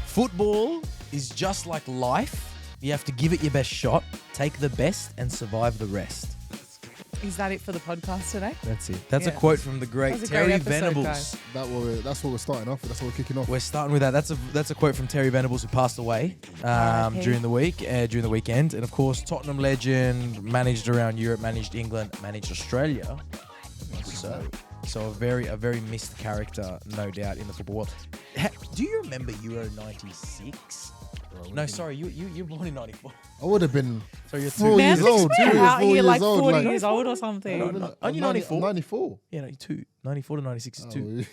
Football is just like life. You have to give it your best shot, take the best, and survive the rest. Is that it for the podcast today? That's it. That's a Yeah. quote from the great That was a Terry great episode, Venables. guys. That's what we're starting off with. That's what we're kicking off. We're starting with that. That's a quote from Terry Venables, who passed away R.I.P. during the weekend. And of course, Tottenham legend, managed around Europe, managed England, managed Australia. So a very missed character, no doubt, in the football world. Do you remember Euro '96? No, sorry, you were born in '94. I would have been So you're 4 Man, years old. 2 we're or out 4 here years like old. 40 years old or something. Aren't you 94? 94. Yeah, no, 94 to 96 is 2.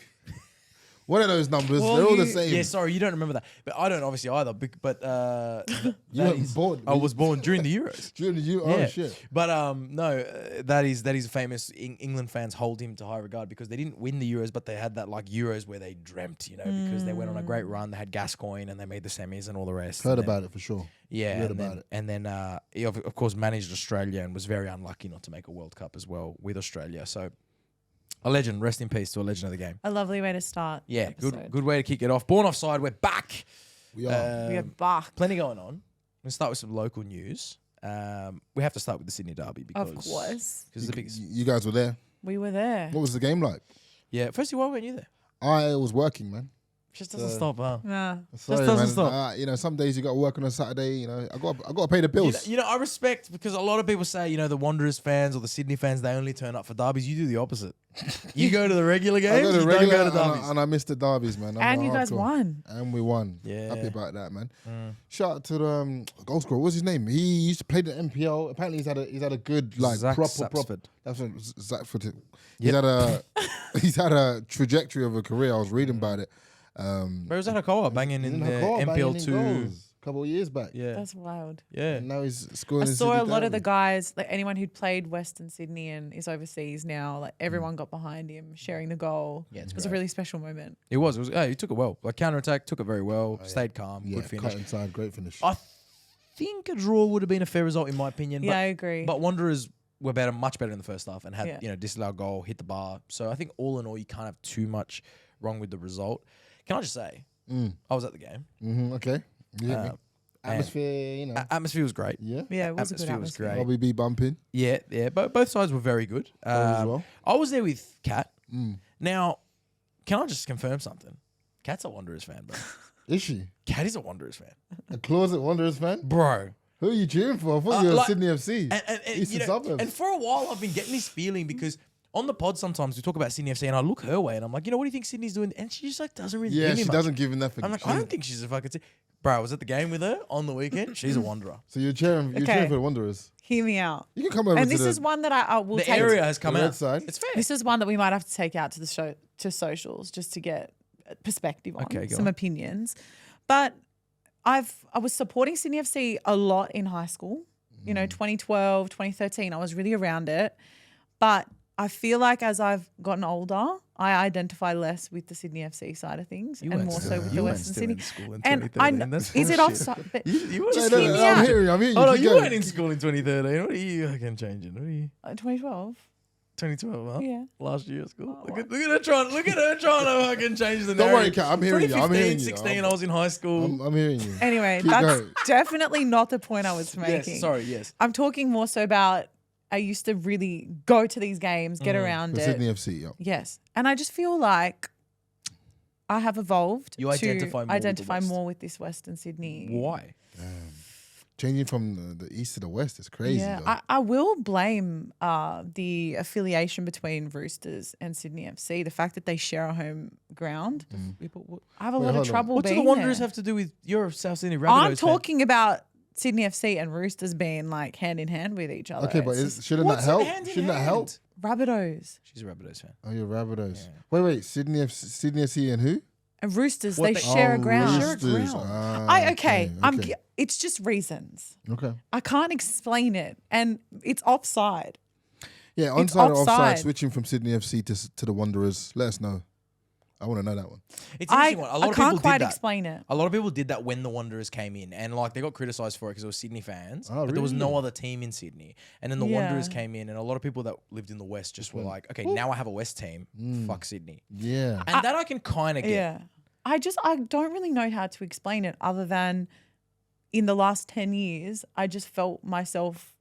One of those numbers. Well, they're all the you- same. Yeah, sorry, you don't remember that. But I don't obviously either. But You weren't born. I was born during the Euros. During the you. Oh Yeah. shit. But no, that is famous. England fans hold him to high regard because they didn't win the Euros, but they had that like Euros where they dreamt, because they went on a great run. They had Gascoigne and they made the semis and all the rest. Heard And then- about it for sure. Yeah, Heard and about then, it. and then he of course managed Australia and was very unlucky not to make a World Cup as well with Australia. So a legend. Rest in peace to a legend of the game. A lovely way to start. Yeah, the episode. good way to kick it off. Born Offside, we're back. We are. We are back. Plenty going on. We'll start with some local news. We have to start with the Sydney Derby because Of course. because the biggest. You guys were there. We were there. What was the game like? Yeah, firstly, why weren't you there? I was working, man. Just doesn't stop, huh? Nah. Sorry, doesn't man. stop. Some days you got to work on a Saturday. I got to pay the bills. You know, I respect because a lot of people say, the Wanderers fans or the Sydney fans, they only turn up for derbies. You do the opposite. You go to the regular games, I go to you regular don't go to derbies. and I missed the derbies, man. I'm And a you guys hardcore. won. And we won. Yeah. Happy about that, man. Shout out to the goal scorer. What's his name? He used to play the MPL. Apparently, he's had a good Zach proper. Sapsford. That's what Zachford. Yep. He's had a trajectory of a career. I was reading about it. Where was that Hakoa banging in the Hakoah, banging in MPL 2? goals a couple of years back. Yeah, That's wild. yeah. And now he's scoring. I in saw a City lot of the Derby. guys, like anyone who'd played Western Sydney and is overseas now, like everyone got behind him, sharing the goal. Yeah, it's It was a great. really special moment. It was. He took it well. Like counter-attack, took it very well. Stayed calm. Yeah, Good finish. cut inside, great finish. I think a draw would have been a fair result in my opinion. Yeah, I agree. But Wanderers were better, much better in the first half and had, Yeah. disallowed goal, hit the bar. So I think all in all, you can't have too much wrong with the result. Can I just say, I was at the game. Okay. You hit me. and Atmosphere, Atmosphere was great. Yeah. yeah, it was a good Atmosphere was atmosphere. great. RBB bumping. Yeah. Both sides were very good. as well. I was there with Kat. Now, can I just confirm something? Kat's a Wanderers fan, bro. Is she? Kat is a Wanderers fan. A closet Wanderers fan? Bro. Who are you cheering for? I thought you were like- Sydney FC. And Eastern Suburbs. and for a while, I've been getting this feeling because on the pod sometimes we talk about Sydney FC and I look her way and I'm like, what do you think Sydney's doing? And she just like doesn't really yeah, give me she much. doesn't give nothing. I'm like, I don't think she's a fucking... Bro, I was at the game with her on the weekend. She's a Wanderer. So you're cheering Okay. for the Wanderers. Hear me out. You can come over And to this is one that I will The take. area has come the out. red side. It's fair. This is one that we might have to take out to the show, to socials, just to get perspective on Okay, go some on. opinions. But I was supporting Sydney FC a lot in high school. 2012, 2013, I was really around it. But I feel like as I've gotten older, I identify less with the Sydney FC side of things and more so with the Western Sydney. school in And I know, is it offside? But You were Just No, hear no, me I'm out. hearing you. Hold on, Keep you going. weren't in school in 2013. What are you fucking changing? What are you... 2012. 2012, huh? Yeah. Last year at school. Oh, Look at her trying to fucking change the narrative. Don't worry, Kat. I'm hearing you. I'm 2015, hearing you. 16, I was in high school. I'm hearing you. Anyway, Keep that's going. definitely not the point I was making. Yes, sorry, yes. I'm talking more so about I used to really go to these games, get around For it. Sydney FC, yeah. Yes. And I just feel like I have evolved You to identify more with the identify West. more with this Western Sydney. Why? Changing from the east to the west is crazy. Yeah, though. I will blame the affiliation between Roosters and Sydney FC, the fact that they share a home ground. I have a lot hold of on. trouble What do being the Wanderers there. have to do with your South Sydney Rabbitohs? I'm talking about Sydney FC and Roosters being like hand in hand with each other. Okay, but It's shouldn't that What's help? hand in Shouldn't that help? just Rabbitohs She's a Rabbitohs fan. Oh, you're Rabbitohs. Wait. Sydney FC and who? and Roosters, What they they- share a ground. Roosters. ground. Ah, Okay. okay. It's just reasons. Okay. I can't explain it, and it's offside. Yeah, It's onside or offside, offside. switching from Sydney FC to the Wanderers. Let us know. I want to know that one. It's an I, interesting one. A lot I of can't people quite did that. explain it. A lot of people did that when the Wanderers came in, and like they got criticised for it because it was Sydney fans, but there was no really? other team in Sydney. And then the Yeah. Wanderers came in, and a lot of people that lived in the West just were like, okay, now I have a West team. Fuck Sydney. Yeah. And that I can kind of get. Yeah. I don't really know how to explain it other than in the last 10 years, I just felt myself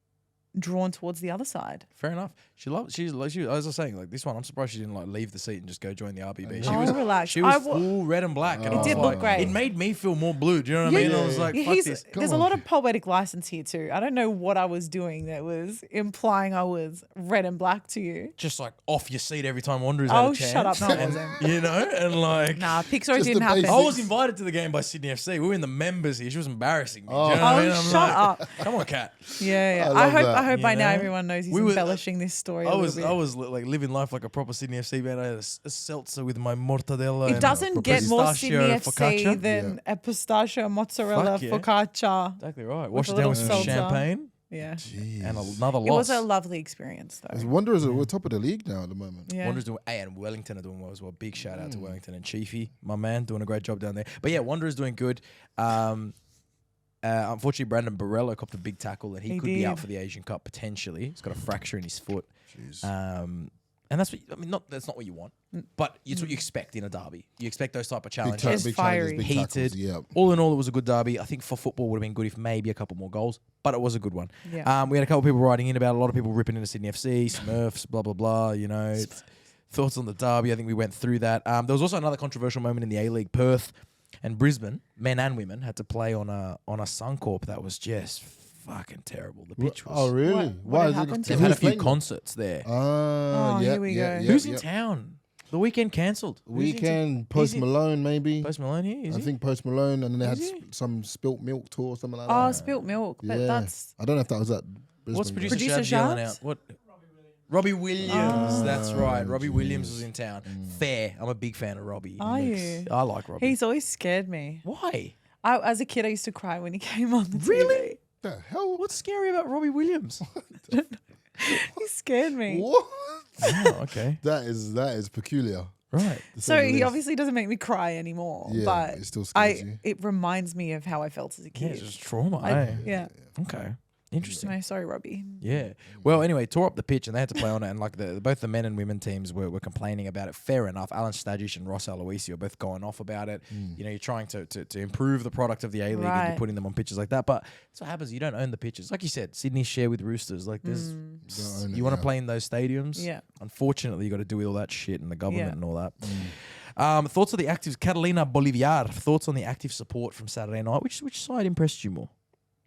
drawn towards the other side. Fair enough. She as I was saying, like this one, I'm surprised she didn't like leave the seat and just go join the RBB. Relax. She was full red and black. And It I did was look like, great. It made me feel more blue. Do you know what I mean? I was like, fuck this. There's a lot of poetic license here too. I don't know what I was doing that was implying I was red and black to you. Just like off your seat every time Wanderers had a chance. Shut up. No, I wasn't. You know? And like... Nah, Pixar Just didn't the happen. basics. I was invited to the game by Sydney FC. We were in the members here. She was embarrassing me. Do you know what Oh, I mean? I'm shut like, up. Come on, cat. Yeah. I I love hope that. I hope by You now know? everyone knows he's We were- embellishing this story. I a was little bit. like living life like a proper Sydney FC man. I had a seltzer with my mortadella. It and doesn't get more Sydney pistachio FC focaccia. than a pistachio mozzarella Fuck yeah. focaccia. Exactly right. With Wash a it down with little some seltzer. champagne Yeah. Jeez. and another It was loss. a lovely experience though. As Wanderers we're top of the league now at the moment. Yeah. Wanderers doing, and Wellington are doing well as well. Big shout out to Wellington and Chiefy, my man, doing a great job down there. But yeah, Wanderers doing good. Unfortunately, Brandon Barella copped a big tackle and he could be out did. for the Asian Cup potentially. He's got a fracture in his foot. Jeez. And that's what that's not what you want, but it's what you expect in a derby. You expect those type of challenges. It's big fiery. big Heated. tackles, yeah. All in all, it was a good derby. I think for football would have been good if maybe a couple more goals, but it was a good one. Yeah. We had a couple of people writing in about a lot of people ripping into Sydney FC, Smurfs, blah blah blah. You know, thoughts on the derby. I think we went through that. There was also another controversial moment in the A-League. Perth and Brisbane, men and women, had to play on a Suncorp that was just fucking terrible. The pitch was. Oh really? What Why is had happened it? to They've had a few concerts there. Oh, yeah, here we yeah, go. yeah, Who's yeah. in town? The weekend cancelled. Weekend, Post Malone maybe. Post Malone here? Is I he? think Post Malone, and then they had Is he? some spilt milk tour or something like Oh, that. spilt milk. But Yeah. that's I don't know if that was at Brisbane. What's producer, Producer Shad yelling Shabs? out? What? Robbie Williams. That's right. Robbie Williams was in town. Fair. I'm a big fan of Robbie. Are you? I like Robbie. He's always scared me. Why? As a kid, I used to cry when he came on the Really? The hell? What's scary about Robbie Williams? TV. He scared me. What? Oh, okay. That is peculiar. Right. to So say the he least. obviously doesn't make me cry anymore. Yeah, but it still scares you. it reminds me of how I felt as a Yeah, kid. it's just trauma. I- eh? yeah. Okay. Interesting. No, sorry, Robbie. Yeah. Well, anyway, tore up the pitch and they had to play on it. And like both the men and women teams were complaining about it. Fair enough. Alan Stajic and Ross Aloisi are both going off about it. You know, you're trying to improve the product of the A-League and Right. you're putting them on pitches like that. But that's what happens. You don't own the pitches. Like you said, Sydney share with Roosters. Like there's, Don't own it, you want to yeah. play in those stadiums. Yeah. Unfortunately, you got to do with all that shit and the government Yeah. and all that. Thoughts on the actives? Catalina Boliviar. Thoughts on the active support from Saturday night? Which side impressed you more?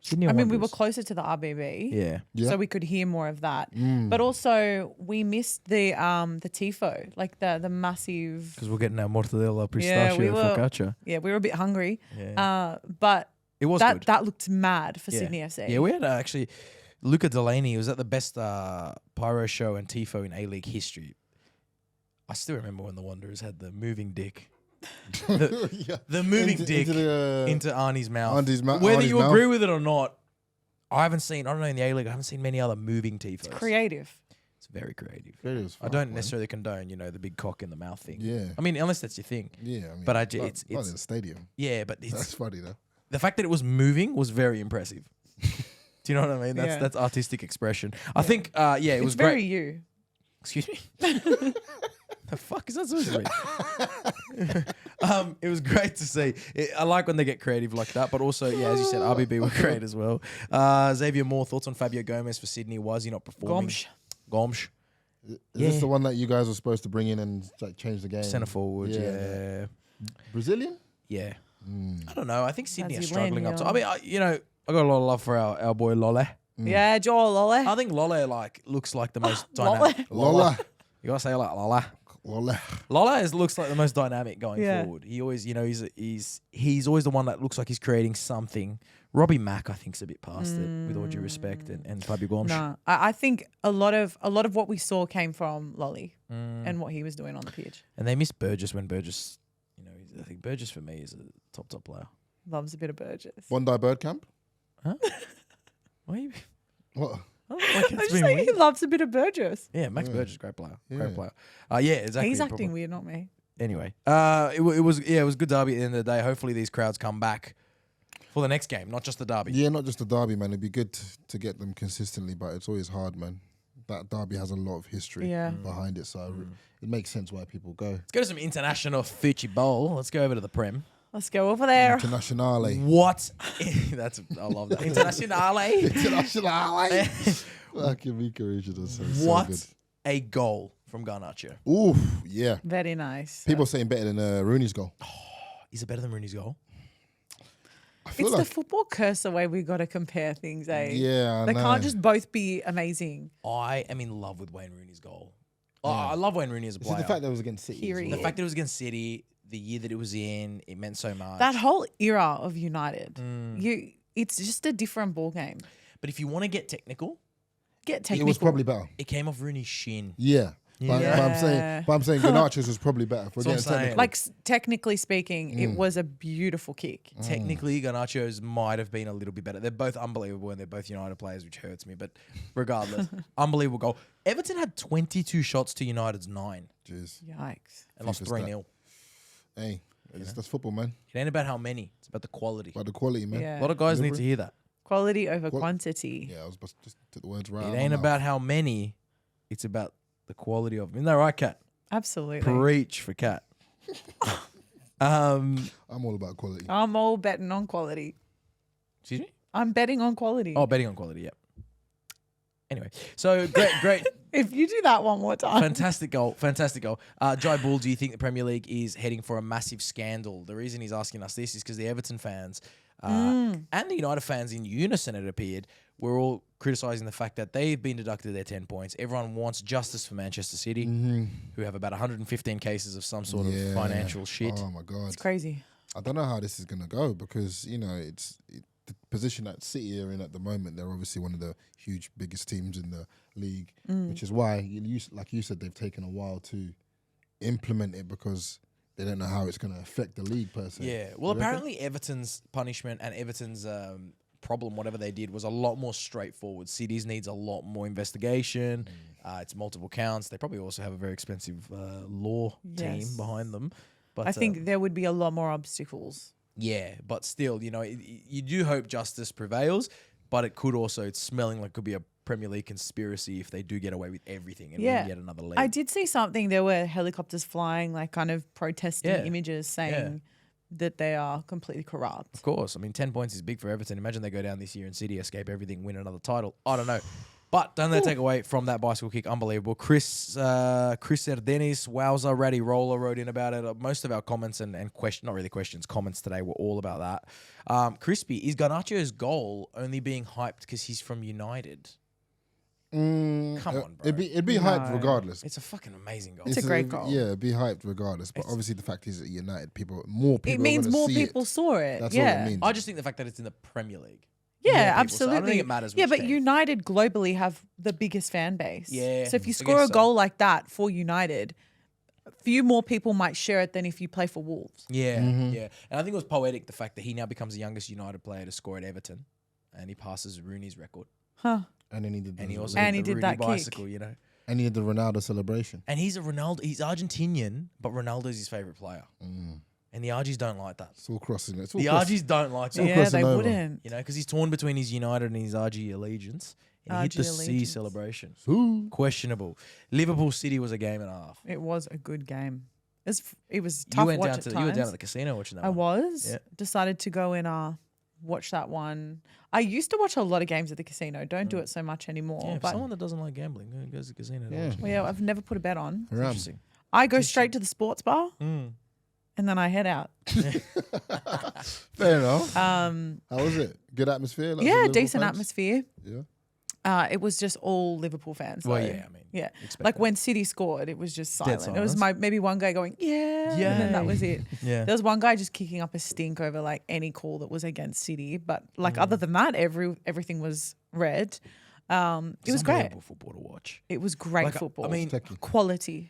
Sydney or I mean, we were Wanderers? closer to the RBB. Yeah. Yeah. So we could hear more of that. But also we missed the tifo, like the massive. Because we're getting our mortadella pistachio we were- focaccia. Yeah, we were a bit hungry. Yeah. But It was that good. that looked mad for Yeah. Sydney FC. Yeah, we had actually Luca Delaney was at the best pyro show and tifo in A-League history. I still remember when the Wanderers had the moving dick. Yeah. The moving Into- dick into into, the- Arnie's mouth. Whether Whether you agree with it or not, I don't know in the A-League, I haven't seen many other moving tifos. Creative. It's very creative. Creative as I fuck, don't man. necessarily condone, the big cock in the mouth thing. Yeah. I mean, unless that's your thing. Yeah. I mean, But not it's in the stadium. yeah, but That's it's funny though. the fact that it was moving was very impressive. Do you know what I mean? Yeah. That's artistic expression. I think it It's was very great. you. Excuse me. The fuck is that supposed to be? It was great to see. I like when they get creative like that, but also, yeah, as you said, RBB were great as well. Xavier Moore, thoughts on Fabio Gomez for Sydney? Why is he not performing? Gomsh. Is Yeah. this the one that you guys were supposed to bring in and like change the game? Centre forward, yeah. Brazilian? Yeah. I don't know. I think Sydney are As you struggling learn, up to. I mean, I got a lot of love for our boy Lole. Yeah, Joel Lole. I think Lole looks like the most dynamic. Lola. You gotta say it like Lole. Lola. Lola looks like the most dynamic going Yeah. forward. He always, he's always the one that looks like he's creating something. Robbie Mack, I think, is a bit past it, with all due respect, and Fabio Gomes. Nah, I think a lot of what we saw came from Lolly and what he was doing on the pitch. And they missed Burgess when Burgess, I think Burgess for me is a top player. Loves a bit of Burgess. Bondi Bird Camp? Huh? Why are you? What? I don't know, like I'm it's just been saying he weird. loves a bit of Burgess. Yeah, Max Burgess, great player. Yeah. Great player. Yeah, exactly. He's probably. acting weird, not me. Anyway, it was good derby at the end of the day. Hopefully these crowds come back for the next game, not just the derby. Yeah, not just the derby, man. It'd be good to get them consistently, but it's always hard, man. That derby has a lot of history behind it, so it makes sense why people go. Let's go to some international Fucci Bowl. Let's go over to the Prem. Let's go over there. Internationale. What? I love that. Internationale. Internationale. Fucking Mika Richards is so What good. a goal from Garnacho. Oof, yeah. Very nice. People saying better than Rooney's goal. Is it better than Rooney's goal? I feel It's like, the football curse the way we got to compare things, eh? yeah, I They know. can't just both be amazing. I am in love with Wayne Rooney's goal. Oh, I love Wayne Rooney as a Is it player. the fact that it was against City? as Period. The well? fact that it was against City, the year that it was in, it meant so much. That whole era of United, it's just a different ball game. But if you want to get technical, Get It technical. was probably better. it came off Rooney's shin. Yeah. But Yeah. I'm saying Garnacho's was probably better. For That's what I'm getting saying. technical. Like technically speaking, it was a beautiful kick. Technically, Garnacho's might have been a little bit better. They're both unbelievable and they're both United players, which hurts me. But regardless, unbelievable goal. Everton had 22 shots to United's 9 Jeez. Yikes. and lost FIFA's 3-0. Hey, that's football, man. It ain't about how many. It's about the quality. About the quality, man. Yeah. A lot of guys need to hear that. Quality over quantity. Yeah, I was about to just took the words right. It out of my ain't mouth. about how many. It's about the quality of them. Isn't that right, Kat? Absolutely. Preach for Kat. I'm all about quality. I'm all betting on quality. Excuse me? I'm betting on quality. Oh, betting on quality, yeah. Anyway, so great. If you do that one more time. Fantastic goal. Jai Bull, do you think the Premier League is heading for a massive scandal? The reason he's asking us this is because the Everton fans and the United fans in unison, it appeared, were all criticising the fact that they've been deducted their 10 points. Everyone wants justice for Manchester City, who have about 115 cases of some sort of financial shit. Oh, my God. It's crazy. I don't know how this is going to go because, you know, the position that City are in at the moment. They're obviously one of the huge, biggest teams in the league, which is why, like you said, they've taken a while to implement it because they don't know how it's going to affect the league per se. Yeah. Well, apparently Everton's punishment and Everton's problem, whatever they did, was a lot more straightforward. City's needs a lot more investigation. It's multiple counts. They probably also have a very expensive law team Yes. behind them. But I think there would be a lot more obstacles. yeah, but still, you know, you do hope justice prevails, but it could also, it's smelling like it could be a Premier League conspiracy if they do get away with everything and win yet another league. I did see something. There were helicopters flying, like kind of protesting images saying that they are completely corrupt. Of course. I mean, 10 points is big for Everton. Imagine they go down this year and City escape everything, win another title. I don't know. But don't let it take away from that bicycle kick. Unbelievable. Chris Erdenis, wowza, ratty roller wrote in about it. Most of our comments and not really questions, comments today were all about that. Crispy, is Garnacho's goal only being hyped because he's from United? Come on, bro. It'd be hyped regardless. It's a fucking amazing goal. It's a great goal. Yeah, it'd be hyped regardless. But obviously, the fact is that United more people. It means are gonna more see people saw it. That's all yeah. it means. I just think the fact that it's in the Premier League. Yeah, more people, so absolutely. I don't think it matters Yeah, which but team. United globally have the biggest fan base. Yeah, So if you I score guess a so. goal like that for United, a few more people might share it than if you play for Wolves. Yeah, yeah. And I think it was poetic, the fact that he now becomes the youngest United player to score at Everton. And he passes Rooney's record. Huh. And then he did. And he also And did he the did Rooney that kick. bicycle, you know. And he did the Ronaldo celebration. And he's Argentinian, but Ronaldo's his favourite player. And the Argies don't like that. It's all crossing. It's all The cross- Argies don't like that. Yeah, crossing they over. wouldn't. You know, because he's torn between his United and his RG allegiance. And he hit the RG C allegiance. celebration. Ooh. Questionable. Liverpool City was a game and a half. It was a good game. It was You tough went watch down at to times. you were down at the casino watching that I one. was. Yeah. Decided to go and watch that one. I used to watch a lot of games at the casino. Don't do it so much anymore. Yeah, for but someone that doesn't like gambling, goes to the casino. to Yeah. watch it. well, yeah, I've never put a bet on. Haram. Interesting. I go straight to the sports bar Mm. and then I head out. Fair enough. Uh, How was it? Good atmosphere. Like Yeah, some Liverpool decent fans? atmosphere. Yeah. It was just all Liverpool fans. Well, though. yeah, I mean, yeah. expect Like that. when City scored, it was just silent. It was silence. maybe one guy going, yeah, and then that Yay. was it. Yeah. There was one guy just kicking up a stink over like any call that was against City, but like other than that, everything was red. It was great. Unbelievable football to watch. It was great Like, football. I mean, Techie. quality.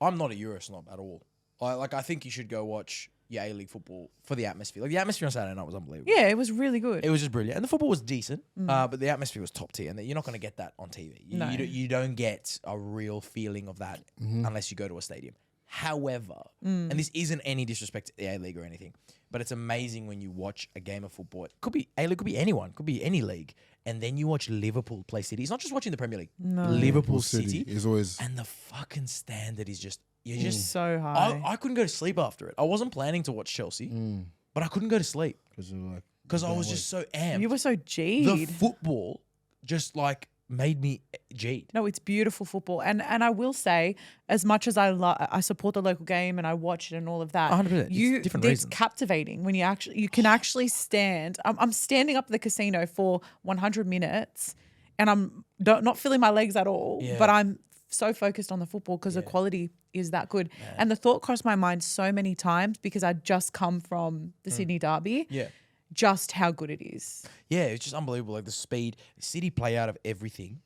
I'm not a Euro snob at all. I think you should go watch your A-League football for the atmosphere. Like the atmosphere on Saturday night was unbelievable. Yeah, it was really good. It was just brilliant. And the football was decent, but the atmosphere was top tier. And you're not going to get that on TV. No. You don't get a real feeling of that unless you go to a stadium. However, and this isn't any disrespect to the A-League or anything, but it's amazing when you watch a game of football. It could be A-League, could be anyone, could be any league. And then you watch Liverpool play City. It's not just watching the Premier League. No. Liverpool City is always... And the fucking standard is just... You're just so high. I couldn't go to sleep after it. I wasn't planning to watch Chelsea, but I couldn't go to sleep. Because I was just so amped. You were so G'd. The football just like made me G'd. No, it's beautiful football, and I will say, as much as I support the local game and I watch it and all of that, 100%. It's different reasons. It's captivating when you can actually stand. I'm standing up at the casino for 100 minutes, and I'm not feeling my legs at all, but I'm so focused on the football because the quality is that good. Yeah. And the thought crossed my mind so many times because I'd just come from the Sydney Derby. Yeah. Just how good it is. Yeah, it's just unbelievable. Like the speed. City play out of everything.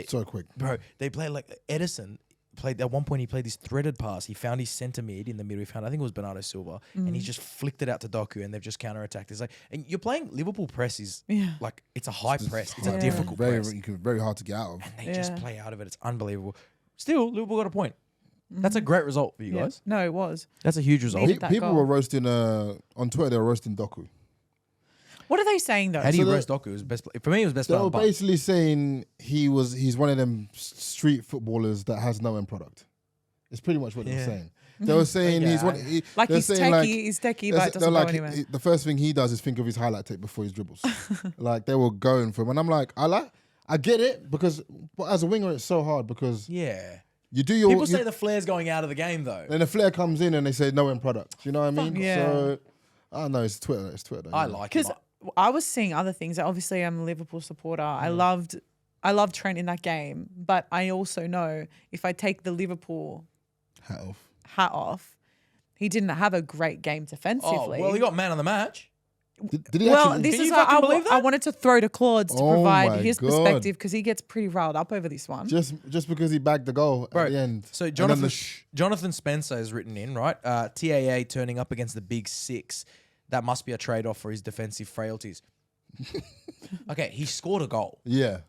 So quick. Bro, they play like Edison played at one point. He played this threaded pass. He found his centre mid in the middle. He found, I think it was Bernardo Silva, and he just flicked it out to Doku, and they've just counter-attacked. It's like, and you're playing Liverpool press is like, it's a high press. It's a difficult press. Very hard to get out of. And they just play out of it. It's unbelievable. Still, Liverpool got a point. That's a great result for you guys. No, it was. That's a huge result. People were roasting, on Twitter, they were roasting Doku. What are they saying though? How do you roast Doku? It was best for me, it was best They player were on the park. basically saying he's one of them street footballers that has no end product. It's pretty much what they were saying. They were saying he's one. He's techie, but it doesn't go anywhere. The first thing he does is think of his highlight tape before his dribbles. Like they were going for him, and I'm like, I get it because, but as a winger, it's so hard because you do your. People say the flare's going out of the game though. Then the flare comes in and they say no end product. Do you know what I mean? Yeah. So I don't know. It's Twitter. It's Twitter. I like it. I was seeing other things. Obviously, I'm a Liverpool supporter. I loved Trent in that game, but I also know if I take the Liverpool hat off, he didn't have a great game defensively. Oh, well, he got man of the match. Did he Well, actually? this is how I wanted to throw to Claudes to provide his God. perspective because he gets pretty riled up over this one. Just because he bagged the goal at the end. So Jonathan Spencer is written in, right? TAA turning up against the big six. That must be a trade-off for his defensive frailties. Okay, he scored a goal. Yeah.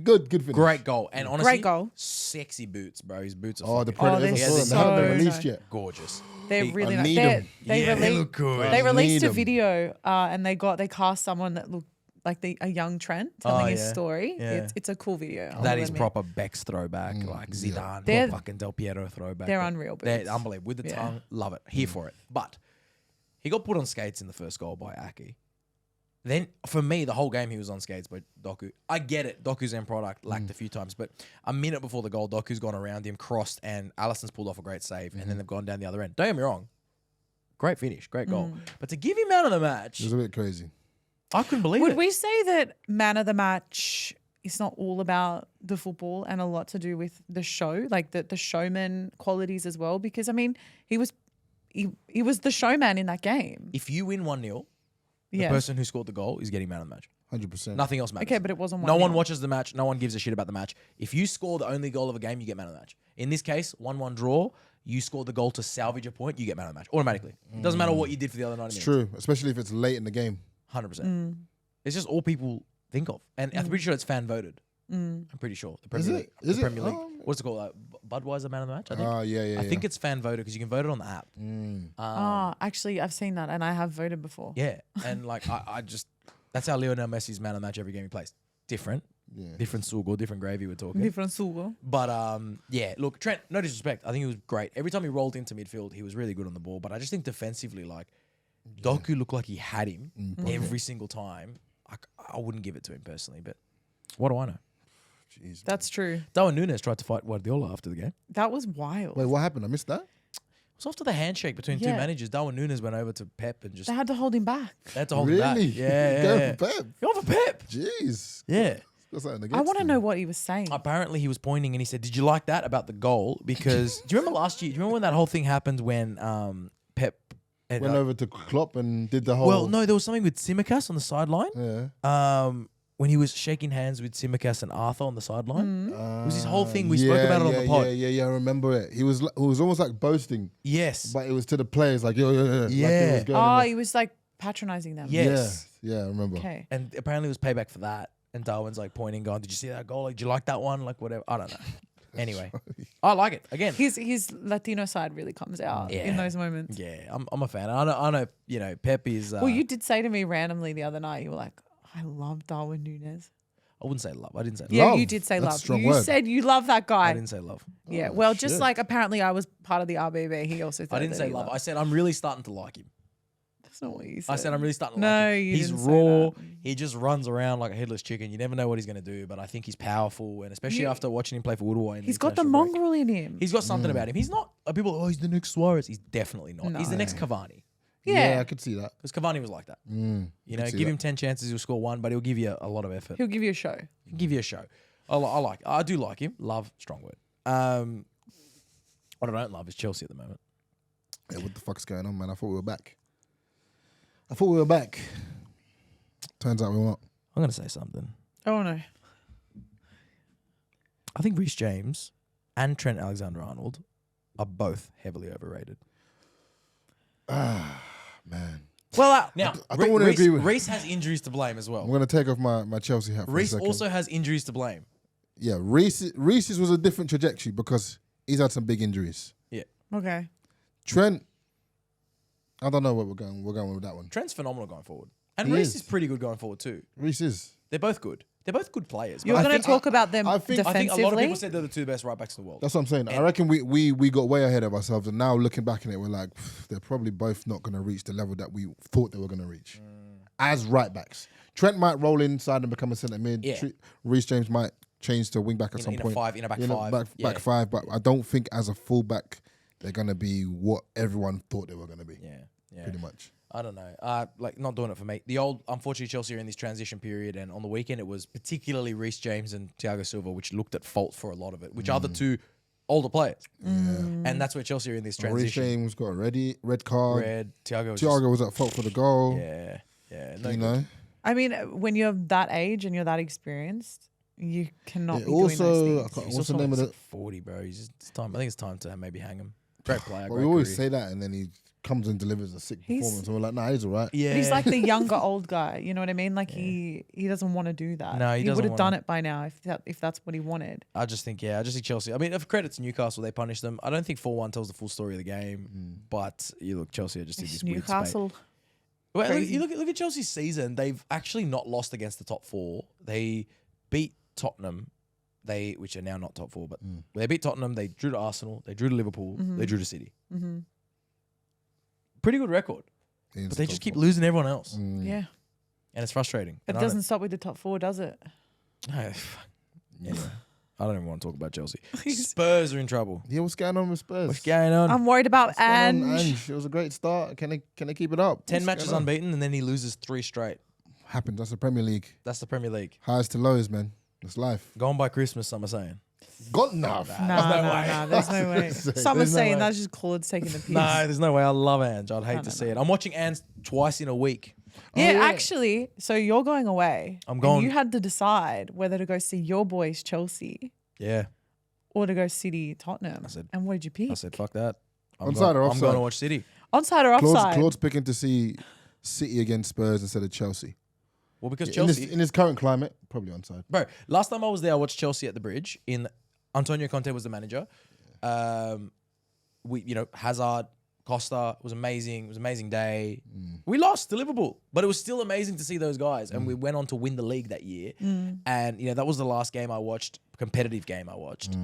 Good finish. Great goal. And honestly, Great goal. Sexy boots, bro. His boots are the Predators. they're They haven't been so released yet. gorgeous. They're really I nice. need 'em. They look good. They released need a 'em. video and they cast someone that looked like a young Trent telling his story. Yeah. It's a cool video. That is proper Beck's throwback, like Zidane, fucking Del Piero throwback. They're unreal boots. They're unbelievable. With the tongue, love it. Here for it. But he got put on skates in the first goal by Aki. Then, for me, the whole game he was on skates by Doku. I get it. Doku's end product lacked a few times. But a minute before the goal, Doku's gone around him, crossed, and Allison's pulled off a great save. And then they've gone down the other end. Don't get me wrong. Great finish. Great goal. But to give him man of the match, It was a bit crazy. I couldn't believe it. Would we say that man of the match is not all about the football and a lot to do with the show, like the showman qualities as well? Because, I mean, he was the showman in that game. If you win 1-0, the person who scored the goal is getting man of the match. 100%. Nothing else matters. Okay, but it wasn't 1-0. No one watches the match. No one gives a shit about the match. If you score the only goal of a game, you get man of the match. In this case, 1-1 draw, you scored the goal to salvage a point, you get man of the match automatically. It doesn't matter what you did for the other 90 minutes. True, especially if it's late in the game. 100%. It's just all people think of. And I'm pretty sure it's fan voted. I'm pretty sure. The Premier League. Is it? Premier League. What's it called? Budweiser man of the match, I think. Yeah. I think it's fan voted because you can vote it on the app. Actually, I've seen that and I have voted before. Yeah. And like, I just, that's how Lionel Messi's man of the match every game he plays. Different. Yeah. Different sugo, different gravy we're talking. Different sugo. But yeah, look, Trent, no disrespect. I think he was great. Every time he rolled into midfield, he was really good on the ball. But I just think defensively, like, Doku looked like he had him every single time. I wouldn't give it to him personally, but what do I know? Jeez, That's true. Darwin Núñez tried to fight Guardiola after the game. That was wild. Wait, what happened? I missed that. It was after the handshake between two managers. Darwin Núñez went over to Pep and just They had to hold him back. they had to hold him back. Really? Yeah. Going for Pep. Go for Pep. Jeez. Yeah. Got something I against want to him. know what he was saying. Apparently he was pointing and he said, "Did you like that about the goal?" Because do you remember last year? Do you remember when that whole thing happened when Pep Went over to Klopp and did the whole. Well, no, there was something with Tsimikas on the sideline. Yeah. When he was shaking hands with Tsimikas and Arthur on the sideline. It was his whole thing. We spoke about it on the pod. Yeah, I remember it. He was almost like boasting, Yes. but it was to the players like, yo. Like Yeah. he was going He was like patronizing them. Yes. Yeah, I remember. Okay. And apparently it was payback for that. And Darwin's like pointing, going, "Did you see that goal? Like, did you like that one? Like, whatever." I don't know. Anyway, I like it. Again, His Latino side really comes out in those moments. yeah, I'm a fan. I know, you know, Pep is. Well, you did say to me randomly the other night, you were like, I love Darwin Núñez. I wouldn't say love. I didn't say love. Yeah, Love. you did say That's a love. strong You word. said you love that guy. I didn't say love. Yeah, Oh, well, just shit. like apparently I was part of the RBB. He also said I didn't that say he love. loved- I said I'm really starting to like him. That's not what you said. I said I'm really starting to No, like him. you He's didn't say raw. that. He just runs around like a headless chicken. You never know what he's going to do, but I think he's powerful, and especially after watching him play for Woodward. He's got the mongrel in him. He's got something about him. He's not. People, oh, he's the next Suarez. He's definitely not. He's the next Cavani. Yeah. I could see that. Because Cavani was like that. You know, see give that. him 10 chances, he'll score one, but he'll give you a lot of effort. He'll give you a show. He'll give you a show. I do like him. Love, strong word. What I don't love is Chelsea at the moment. Yeah, what the fuck's going on, man? I thought we were back. Turns out we weren't. I'm going to say something. Oh no. I think Reece James and Trent Alexander-Arnold are both heavily overrated. Man. Well, Now, I don't want to agree with. Reece has injuries to blame as I'm well. going to take off my Chelsea hat for a Reece second. also has injuries to blame. Yeah, Reese's was a different trajectory because he's had some big injuries. Yeah. okay. Trent, I don't know where we're going with that one. Trent's phenomenal going forward. And He Reece is. is pretty good going forward too. Reece is. They're both good. They're both good players. You're But going to talk about them I think- defensively. I think a lot of people said they're the two best right backs in the world. That's what I'm saying. I reckon we got way ahead of ourselves, and now looking back on it, we're like, they're probably both not going to reach the level that we thought they were going to reach as right backs. Trent might roll inside and become a centre mid. Yeah. Reece James might change to wing back at some in a point. five, in a back five. Back five, but I don't think as a full back they're going to be what everyone thought they were going to be. Yeah. Pretty much. I don't know. Like not doing it for me. Unfortunately, Chelsea are in this transition period, and on the weekend it was particularly Reece James and Thiago Silva, which looked at fault for a lot of it, which are the two older players, and that's where Chelsea are in this Reece transition. James got a red card. Red. Thiago Thiago was at fault for the goal. Yeah. No you good. know. I mean, when you're that age and you're that experienced, you cannot Yeah, be also, doing I those can't- things. He's what's the also name of like it? 40, bro. It's time. I think it's time to maybe hang him. Great player. Well, great we always career. say that, and then he comes and delivers a sick He's- performance, and we're like, nah, he's all right. Yeah. But he's like the younger old guy. You know what I mean? Like he doesn't want to do that. No, he doesn't would have done wanna. it by now if that's what he wanted. I just think Chelsea. I mean, if credit to Newcastle, they punished them. I don't think 4-1 tells the full story of the game, but you look, Chelsea are just in this weird space. Newcastle. Well, Crazy. you look at Chelsea's season. They've actually not lost against the top four. They beat Tottenham, which are now not top four, but they beat Tottenham. They drew to Arsenal. They drew to Liverpool. They drew to City. Pretty good record, but they just keep losing everyone else, Yeah. and it's frustrating. But And it doesn't stop with the top four, does it? Anyway, I don't even want to talk about Chelsea. Spurs are in trouble. Yeah, what's going on with Spurs? What's going on? I'm worried about What's going on, Ange. Ange? It was a great start. Can they keep it up? 10 What's matches going on? unbeaten, and then he loses 3 straight. Happens. That's the Premier League. That's the Premier League. Highs to lows, man. That's life. Gone by Christmas, some are saying. Got enough. No, there's no way. Some are There's no saying way. that's just Claude's taking the piece. No, there's no way. I love Ange. I'd hate No, to no, see no. it. I'm watching Ange twice in a week. Yeah, yeah. actually, so you're going away. I'm and going- you had to decide whether to go see your boys Chelsea Yeah. or to go City Tottenham. I said- and what did you pick? I said, fuck that. I'm Onside or I'm offside? going to watch City. Onside or offside? Claude's picking to see City against Spurs instead of Chelsea. Well, because In Chelsea... this current climate, probably onside. Bro, last time I was there, I watched Chelsea at the Bridge. Antonio Conte was the manager. Hazard, Costa, it was amazing. It was an amazing day. We lost to Liverpool, but it was still amazing to see those guys. And we went on to win the league that year. And, that was the last game I watched, competitive game I watched.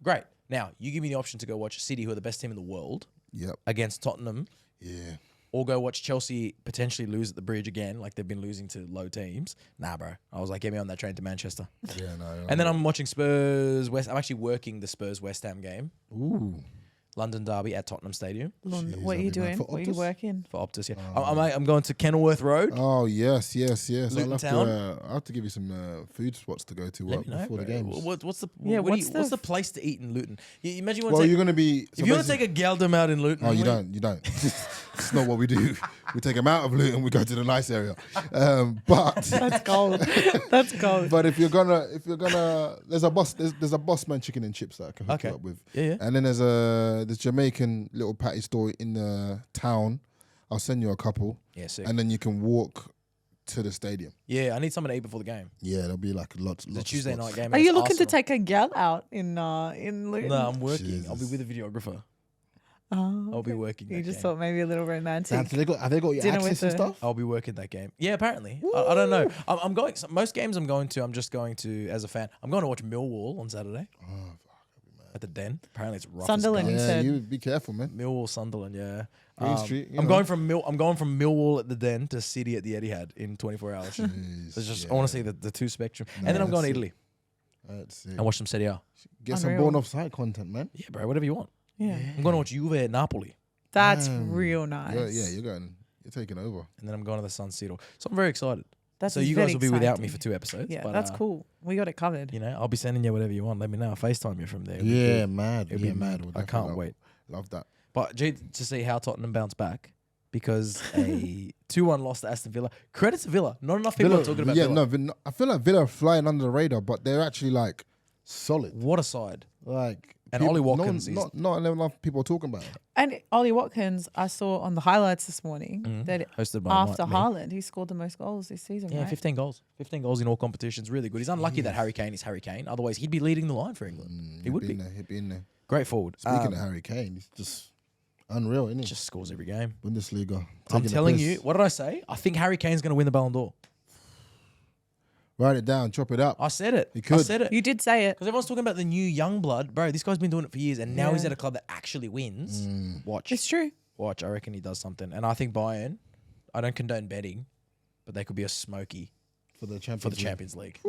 Great. Now, you give me the option to go watch City, who are the best team in the world, Yep. against Tottenham, Yeah. or go watch Chelsea potentially lose at the Bridge again, like they've been losing to low teams. Nah, bro. I was like, get me on that train to Manchester. Yeah. No. And then I'm watching Spurs West. I'm actually working the Spurs West Ham game, Ooh. London derby at Tottenham Stadium Jeez, what are you that'd be mad. doing? For What are you Optus? working? for Optus. Yeah, I'm going to Kenilworth Road. Oh yes. Luton Town? I'll have to give you some food spots to go to Let me know, before the bro. games. What's the Yeah, what's what's the the- place to eat in Luton? You imagine you Well, want to you're take, gonna be. if you want to take a geldom out in Luton. Oh, you don't. It's not what we do. We take them out of Luton. We go to the nice area. But That's gold. That's gold. but if you're gonna, there's a boss man chicken and chips that I can hook Okay. you up with. Yeah. And then there's Jamaican little patty store in the town. I'll send you a couple. Yeah, sick. And then you can walk to the stadium. Yeah, I need something to eat before the game. Yeah, there'll be like lots. It's a of Tuesday spots. night game. Are you against looking to Arsenal. take a gal out in Luton? No, I'm working. I'll be Jesus. with a videographer. Oh, I'll be okay. working. You that just game. thought maybe a little romantic. Have they got your Dinner access with and the- stuff? I'll be working that game. Yeah, apparently. I don't know. I'm going. Most games I'm just going to as a fan. I'm going to watch Millwall on Saturday Oh, fuck, at the Den. Apparently it's rough. Sunderland, As you guts. yeah, said. you be careful, man. Millwall, Sunderland. Yeah. Green Street, you I'm know. going from Millwall at the Den to City at the Etihad in 24 hours. Jeez, It's just yeah. I want to see the two spectrum, and then I'm going to that's it. Italy That's it. and watch some Serie A. Get some Unreal. Born Offside content, man. Yeah, bro. Whatever you want. Yeah. I'm going to watch Juve at Napoli, That's Damn. real nice. You're taking over. and then I'm going to the San Siro. So I'm very excited. That's So you very guys will be without me exciting. for 2 episodes. Yeah, but, that's cool. We got it covered. You know, I'll be sending you whatever you want. Let me know. I'll FaceTime you from there. It'll be Yeah, good. mad. It'll Yeah, be mad. mad. We'll I can't definitely wait. Love that. But G, to see how Tottenham bounce back because a 2-1 loss to Aston Villa. Credit to Villa. Not enough people are talking about Villa. I feel like Villa are flying under the radar, but they're actually like solid. What a side. Like And Ollie Watkins not enough people are talking about it. And Ollie Watkins, I saw on the highlights this morning that Hosted by after me. Haaland, he scored the most goals this season, Yeah, right? 15 goals. 15 goals in all competitions. Really good. He's unlucky that Harry Kane is Harry Kane. Otherwise, he'd be leading the line for England. He would be. He'd be in there. Great forward. Speaking of Harry Kane, he's just unreal, isn't he? just scores every game. Bundesliga. I'm taking the telling piss. you, what did I say? I think Harry Kane's going to win the Ballon d'Or. Write it down, chop it up. I said it. He I could. said it. You did say it. Because everyone's talking about the new young blood. Bro, this guy's been doing it for years, and now he's Yeah. at a club that actually wins. Watch. It's true. Watch. I reckon he does something. And I think Bayern, I don't condone betting, but they could be a smoky For the Champions for the League. Champions League.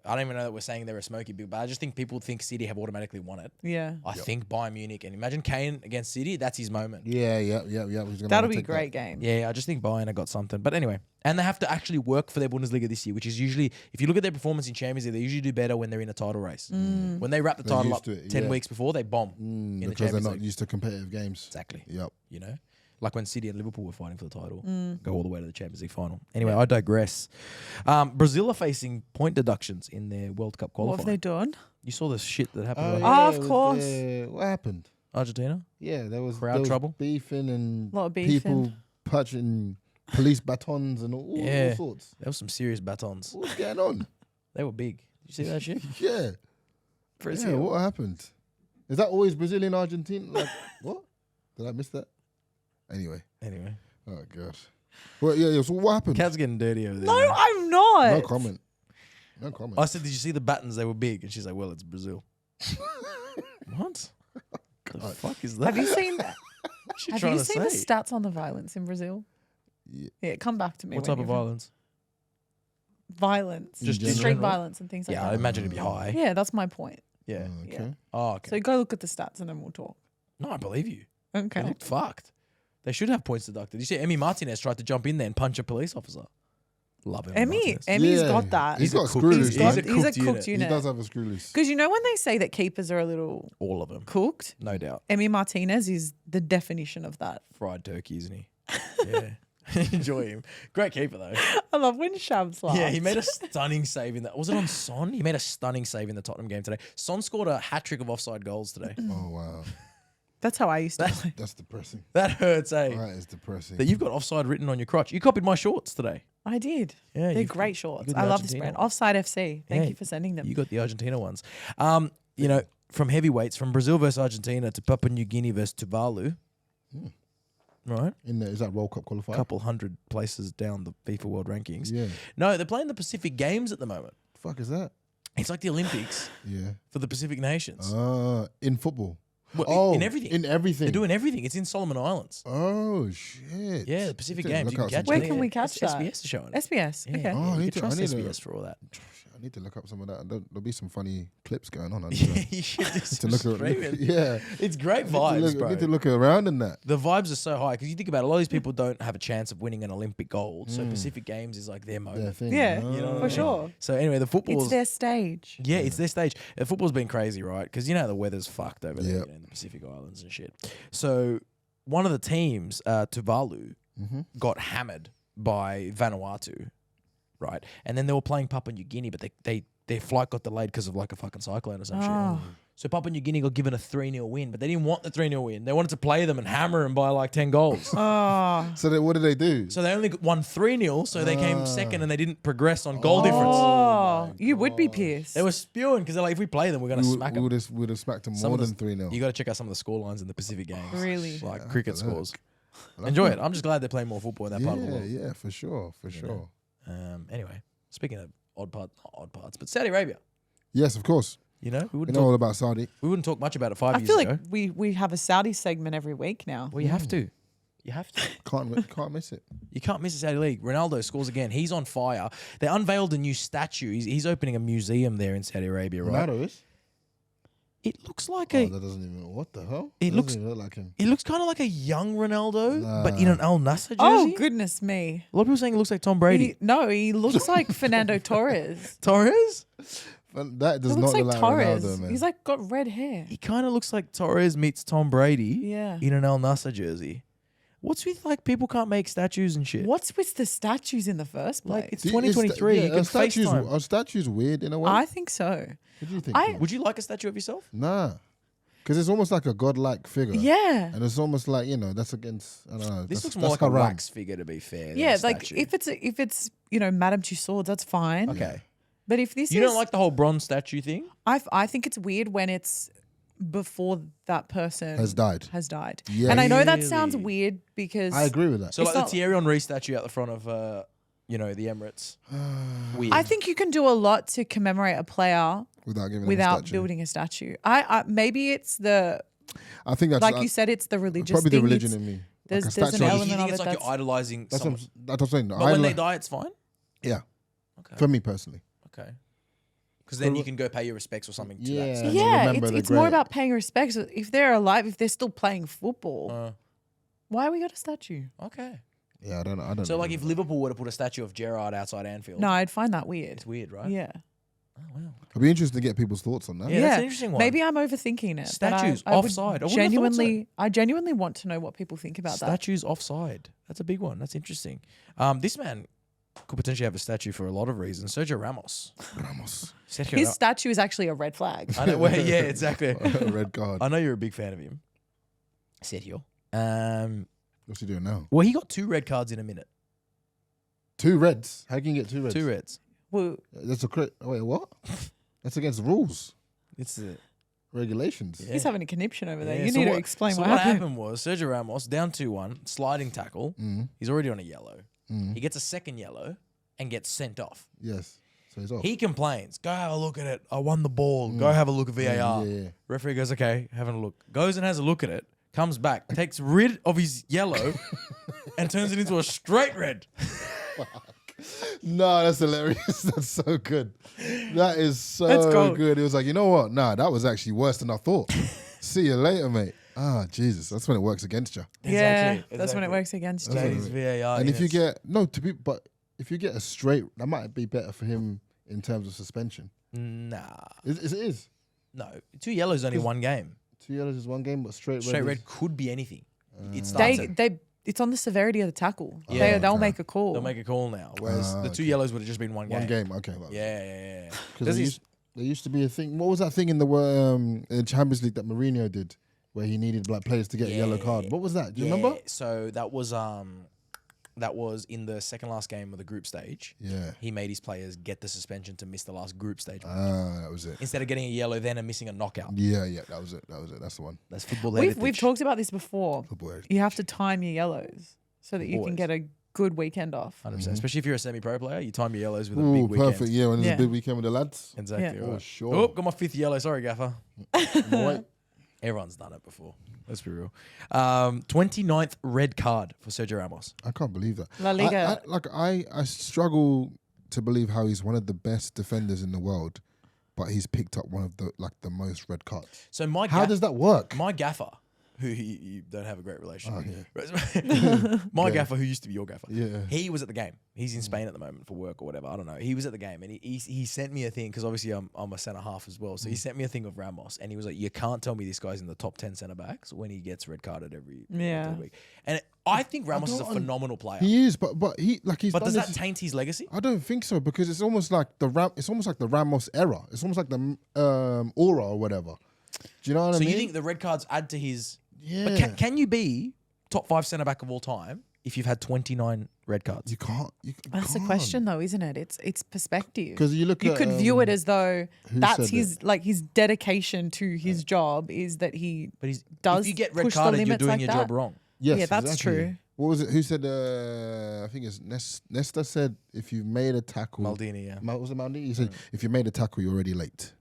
I don't even know that we're saying they're a smoky big, but I just think people think City have automatically won it. Yeah. I think Bayern Munich, and imagine Kane against City, that's his moment. Yeah. He's gonna That'll be a take that. great game. Yeah, I just think Bayern have got something. But anyway, and they have to actually work for their Bundesliga this year, which is usually, if you look at their performance in Champions League, they usually do better when they're in a title race. When they wrap the They're title used up to it, 10 yeah. weeks before, they bomb in the Because they're Champions not League. used to competitive games. Exactly. Yep. You know? Like when City and Liverpool were fighting for the title, go all the way to the Champions League final. Anyway, I digress. Brazil are facing point deductions in their World Cup What have they qualifying. done? You saw the shit that happened with yeah. Of with course. what happened? Argentina? Yeah, there was Crowd trouble? beefing and Lot of beefing. people punching police batons and all Yeah. sorts. There was some serious batons. What's going on? They were big. Did you see that shit? Yeah. Brazil. Yeah, what happened? Is that always Brazilian Argentina? Like what? Did I miss that? Anyway. Anyway. Oh god. Well, yeah. So what happened? Cat's getting dirty over there. No, man. I'm not. No comment. No comment. I said, did you see the batons? They were big. And she's like, well, it's Brazil. What? The fuck is that? Have you seen What's she Have trying you to seen the say? stats on the violence in Brazil? Yeah, come back to me. What when type of you've- violence? Violence, Just street general? violence and things like Yeah, I that. imagine it'd be high. Yeah, that's my point. Yeah. Okay. Oh, okay. So go look at the stats and then we'll talk. No, I believe you. They Okay. looked fucked. They should have points deducted. You see, Emi Martinez tried to jump in there and punch a police officer. Love him. Emi's Yeah. got that. He's got cooked- screw He's loose. got- man. he's a cooked cooked He unit. does have a screw loose. Because you know when they say that keepers are a little All of them. cooked, No doubt. Emi Martinez is the definition of that. Fried turkey, isn't he? Yeah. Enjoy him. Great keeper, though. I love when Shabs laughs. Yeah, he made a stunning save in that. Was it on Son? He made a stunning save in the Tottenham game today. Son scored a hat trick of offside goals today. Oh wow. That's how I used to play. That's depressing. That hurts, eh? That is depressing. That you've got offside written on your crotch. You copied my shorts today. I did. Yeah, They're you've- great you shorts. got the I love this Argentina brand. one. Offside FC. Thank Yeah, you for sending them. You got the Argentina ones. You know, from heavyweights, from Brazil versus Argentina to Papua New Guinea versus Tuvalu. Right? Is that World Cup qualifier? Couple hundred places down the FIFA World Rankings. Yeah. No, they're playing the Pacific Games at the moment. Fuck is that? It's like the Olympics Yeah. for the Pacific nations. In football. Well, in everything. In everything. They're doing everything. It's in Solomon Islands. Oh shit. Yeah, the Pacific Need to Games. look You can out catch some Where it. can we catch that? SBS is showing it. SBS. Yeah. Okay. Oh, I you need can to- I trust need to- SBS for all that. I need to look up some of that. There'll be some funny clips going on. I need Yeah, to, you should do to some look at, streaming. yeah. It's great Need to vibes, look, bro. need to look around in that. The vibes are so high because you think about it, a lot of these people don't have a chance of winning an Olympic gold. So Pacific Games is like their moment. Their thing. Yeah, Oh. You know what I for mean? sure. So anyway, the football's It's their stage. yeah, it's their stage. Football's been crazy, right? Because you know the weather's fucked over there Yep. you know, in the Pacific Islands and shit. So one of the teams, Tuvalu, got hammered by Vanuatu, right? And then they were playing Papua New Guinea, but their flight got delayed because of like a fucking cyclone or some Oh. shit. So Papua New Guinea got given a 3-0 win, but they didn't want the 3-0 win. They wanted to play them and hammer them by like 10 goals. Oh. So then what did they do? So they only won 3-0, so they came second and they didn't progress on goal difference. Oh, you would be pissed. They were spewing because they're like, if we play them, we're going to smack them. We would have smacked them more than 3-0. You got to check out some of the score lines in the Pacific games. Really? Like cricket scores. Enjoy it. I'm just glad they're playing more football in that part of the world. Yeah, for sure. Anyway, speaking of not odd parts, but Saudi Arabia, Yes, of course. you know, We know all about Saudi. we wouldn't talk much about it 5 I years feel ago. like we have a Saudi segment every week now. Well, you have to. You have to. Can't miss it. You can't miss the Saudi League. Ronaldo scores again. He's on fire. They unveiled a new statue. He's opening a museum there in Saudi Arabia, right? Ronaldo is? It looks like That doesn't even... What the hell? It That looks- doesn't even look like him. It looks kind of like a young Ronaldo, but in an Al Nassr jersey. Oh, goodness me. A lot of people saying it looks like Tom Brady. He looks like Fernando Torres. Torres? But that does He not looks look like like Torres. Ronaldo, man. He's like got red hair. He kind of looks like Torres meets Tom Brady Yeah. in an Al Nassr jersey. What's with like people can't make statues and shit? What's with the statues in the first place? Like it's 2023. You can FaceTime. Are statues weird in a way? I think so. What do you think? I- Tom? Would you like a statue of yourself? Nah. Because it's almost like a godlike figure. Yeah. And it's almost like, that's against, I don't know. This that's, looks that's more like a haram. wax figure, to be fair. than Yeah, a like statue. if it's Madame Tussauds, that's fine. Okay. But if this You is, don't like the whole bronze statue thing? I think it's weird when it's before that person Has died. Yeah. And I know that sounds Really? weird because I agree with that. So It's like the not- Thierry Henry statue out the front of, the Emirates. Weird. I think you can do a lot to commemorate a player without giving him a without statue. building a statue. I maybe it's the I think that's like you said, it's the religious probably the thing. religion It's- in me. there's- like a there's an statue. you element think of it's it like you're that's- idolizing That's someone. what I'm saying. But when they die, it's fine? Yeah. Okay. For me personally. Okay. Because then you can go pay your respects or something to Yeah. that. And Yeah, remember the it's more great- about paying respects. If they're alive, if they're still playing football, why we got a statue? Okay. Yeah, I don't So know. like if Liverpool were to put a statue of Gerrard outside Anfield. No, I'd find that weird. It's weird, right? Yeah. Oh, wow. It'd be interesting to get people's thoughts on that. Yeah, that's an interesting one. Maybe I'm overthinking it. but Statues, I would offside. I wouldn't have thought so. I genuinely want to know what people think about that. Statues offside. That's a big one. That's interesting. This man could potentially have a statue for a lot of reasons. Sergio Ramos. Ramos. Sergio His Ra- statue is actually a red flag. I know. Well, yeah, exactly. Red card. I know you're a big fan of him. Sergio. What's he doing now? Well, he got 2 red cards in a minute. 2 reds. How can you get 2 reds? 2 reds. Well, That's a wait, what? That's against the rules, It's regulations. Yeah. he's having a conniption over there. Yeah, You so need to what- explain so what what happened. happened was Sergio Ramos down 2-1, sliding tackle. He's already on a yellow. He gets a second yellow and gets sent off. Yes. So he's off. He complains. Go have a look at it. I won the ball. Go have a look at VAR. yeah. Referee goes, okay, having a look. Goes and has a look at it. Comes back, takes rid of his yellow and turns it into a straight red. No, that's hilarious. That's so good. That is so That's gold. good. It was like, you know what? Nah, that was actually worse than I thought. See you later, mate. Ah, Jesus. That's when it works against you. Yeah, Exactly, that's when it exactly. works against you. That is VAR. And if you yes. get if you get a straight, that might be better for him in terms of suspension. Nah. It is. No. 2 yellows only 1 game. 2 yellows is 1 game, but straight Straight red. red could be anything. It starts at- It's on the severity of the tackle. Yeah, They'll okay. make a call. They'll make a call now. Whereas the 2 yellows would have just been 1 game. 1 game. Okay. Well, Yeah. Because there used to be a thing. What was that thing in the Champions League that Mourinho did, where he needed black players to get a yellow card? What was that? Do you remember? So that was in the second last game of the group stage. Yeah. He made his players get the suspension to miss the last group stage match. That was it. Instead of getting a yellow then and missing a knockout. Yeah, that was it. That's the one. That's football We've heritage. talked about this before. Football heritage. You have to time your yellows so that you Always. can get a good weekend off. 100%. Especially if you're a semi-pro player, you time your yellows with a Ooh, big weekend. perfect. Yeah, when there's Yeah. a big weekend with the lads. Exactly. Yeah. Right. Oh, sure. Oh, got my 5th yellow. Sorry, Gaffer. Wait. Everyone's done it before. Let's be real. 29th red card for Sergio Ramos. I can't believe that. La Liga. I struggle to believe how he's one of the best defenders in the world, but he's picked up one of the most red cards. So my How does that work? my gaffer, who you don't have a great relationship with, yeah. my gaffer, who used to be your gaffer, Yeah. he was at the game. He's in Spain at the moment for work or whatever. I don't know. He was at the game and he sent me a thing because obviously I'm a centre half as well. So he sent me a thing of Ramos and he was like, "You can't tell me this guy's in the top 10 centre backs when he gets red carded every week." And I think Ramos is a phenomenal player. He is, but he's. But done does that this- taint his legacy? I don't think so, because it's almost like the Ramos era. It's almost like the aura or whatever. Do you know what I So mean? you think the red cards add to his? Yeah. But can you be top 5 centre back of all time if you've had 29 red cards? You can't. That's the question, though, isn't it? It's perspective. Because you look You at, could view it as though who that's said his dedication to his job is that he But he's does if you get red push the carded, you're limits doing like your that. job wrong. Yes, Yeah, that's exactly. true. What was it? Who said? I think it's Nesta said if you've made a tackle. Maldini, yeah. Was it Maldini? He said if you made a tackle, you're already late.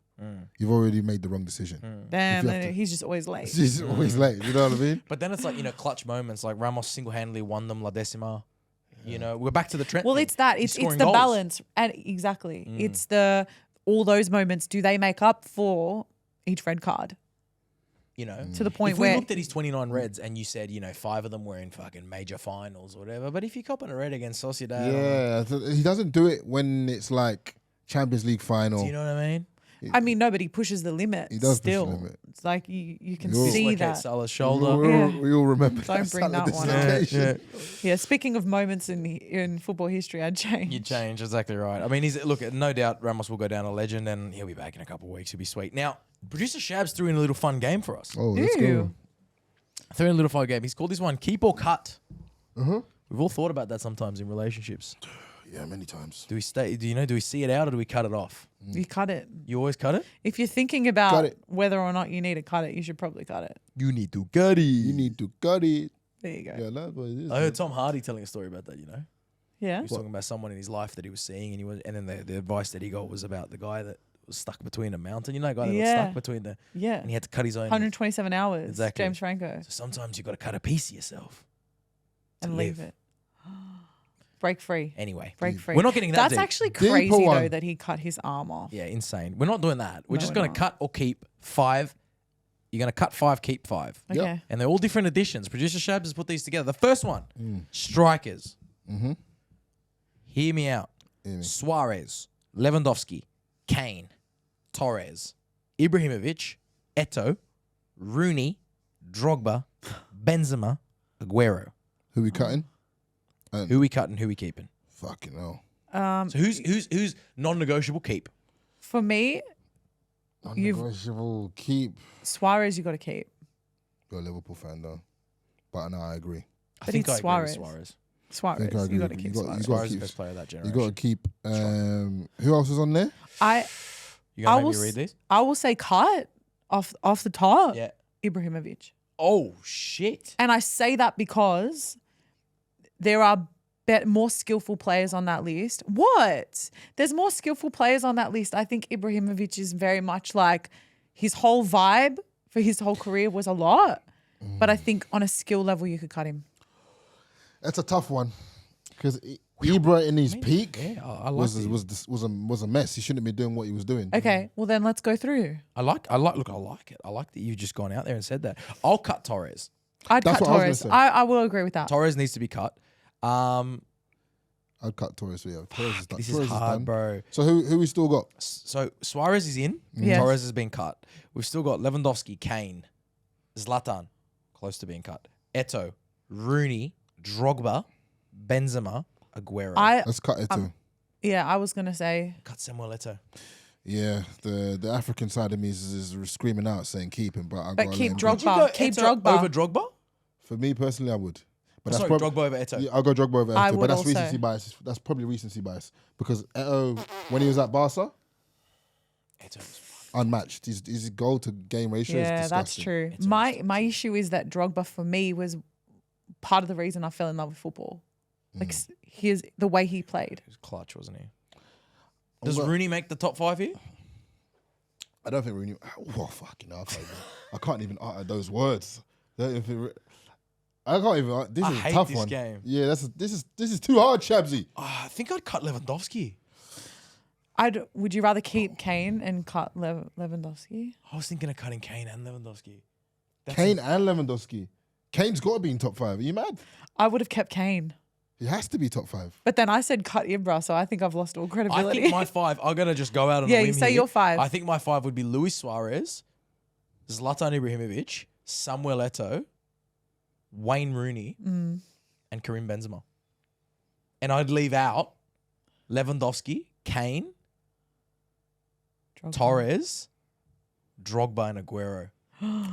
You've already made the wrong decision. Damn, you have to- he's just always late. He's always late. You know what I mean? But then it's like, clutch moments. Like Ramos single-handedly won them La Decima. We're back to the Trent Well, thing. it's that. He's It's scoring the goals. balance. And exactly. It's all those moments, do they make up for each red card? To the point if we where looked at his 29 reds and you said, 5 of them were in fucking major finals or whatever, but if you cop on a red against Sociedad, He doesn't do it when it's like Champions League final. do you know what I mean? I mean, nobody pushes the limit. He does push the still. limit. It's like you can You're- see Dislocate that. Salah's We shoulder. all, we all remember Don't bring that one up. dislocation. Yeah, speaking of moments in football history, I'd change. You change, exactly right. I mean, look, no doubt Ramos will go down a legend and he'll be back in a couple of weeks. He'll be sweet. Now, producer Shabs threw in a little fun game for us. Oh, let's go. Ew. Threw in a little fun game. He's called this one Keep or Cut. We've all thought about that sometimes in relationships. Yeah, many times. Do we see it out or do we cut it off? You cut it. You always cut it? If you're thinking Cut about it. whether or not you need to cut it, you should probably cut it. You need to cut it. You need to cut it. There you go. Yeah, that's what it is. I heard Tom Hardy telling a story about that, Yeah. He was talking about someone in his life that he was seeing, and then the advice that he got was about the guy that was stuck between a mountain. You know, the guy that was Yeah. stuck between Yeah. and he had to cut his own. 127 hours. Exactly. James Franco. So sometimes you got to cut a piece of yourself to And leave live. it. Break free. Anyway, Break free. we're not getting that That's deep. actually Deeper crazy, though, one. that he cut his arm off. Yeah, insane. We're not doing that. We're No, just we're going to not. cut or keep 5. You're going to cut 5, keep 5. Yep. Okay. And they're all different editions. Producer Shabs has put these together. The first one, strikers. Hear me out. Hear me. Suarez, Lewandowski, Kane, Torres, Ibrahimovic, Eto'o, Rooney, Drogba, Benzema, Aguero. Who we cutting? Who we cutting, who we keeping? Fucking hell. So who's non-negotiable keep? For me, Non-negotiable. Keep. Suarez, you got to keep. You're a Liverpool fan, though. But no, I agree. But it's I agree with Suarez. Suarez. Suarez. think I agree You got to with keep you. Suarez. Suarez is keep- the best player of that You generation. got to keep. Who else is on there? You gonna I make will me read these? I will say cut off the top. Yeah. Ibrahimovic. Oh shit. And I say that because there are more skillful players on that list. What? There's more skillful players on that list. I think Ibrahimovic is very much like his whole vibe for his whole career was a lot. But I think on a skill level, you could cut him. That's a tough one because Ibra in his peak Yeah, I like was a mess. He shouldn't be doing what he was doing. Okay, well then let's go through. I like it. I like that you've just gone out there and said that. I'll cut Torres. I'd That's cut what I was Torres. gonna say. I will agree with that. Torres needs to be cut. I'd cut Torres. Yeah, Torres is done. This Torres is hard, done. bro. So who we still got? So Suarez is in. Yes. Torres has been cut. We've still got Lewandowski, Kane, Zlatan, close to being cut. Eto'o, Rooney, Drogba, Benzema, Aguero. Let's cut it too. Yeah, I was gonna say cut Samuel Eto'o. Yeah, the African side of me is screaming out saying keep him, but I But gotta keep let him go. Would you Drogba. go Keep Eto'o Drogba. over Drogba? For me personally, I would. But Sorry, prob- Drogba over Eto'o. Yeah, I'll go Drogba over I Eto'o, would but that's also. recency bias. That's probably recency bias because Eto'o, when he was at Barca, Eto'o's unmatched. His goal to game ratio is Yeah, disgusting. that's true. It's My issue is that Drogba for me was part of the reason I fell in love with football. Like here's the way he played. He was clutch, wasn't he? Does Well- Rooney make the top 5 here? I don't think Rooney. Oh fucking hell! I can't even utter those words. I can't even. This I is a hate tough this one. game. Yeah, this is too hard, Shabsy. I think I'd cut Lewandowski. Would you rather keep Kane and cut Lewandowski? I was thinking of cutting Kane and Lewandowski. Kane and Lewandowski. Kane's got to be in top 5. Are you mad? I would have kept Kane. He has to be top 5. But then I said cut Ibra, so I think I've lost all I credibility. think my 5, I'm going to just go out on Yeah, a you limb say here. your 5. I think my 5 would be Luis Suarez, Zlatan Ibrahimovic, Samuel Eto'o, Wayne Rooney, and Karim Benzema. And I'd leave out Lewandowski, Kane, Drogba. Torres, Drogba and Aguero.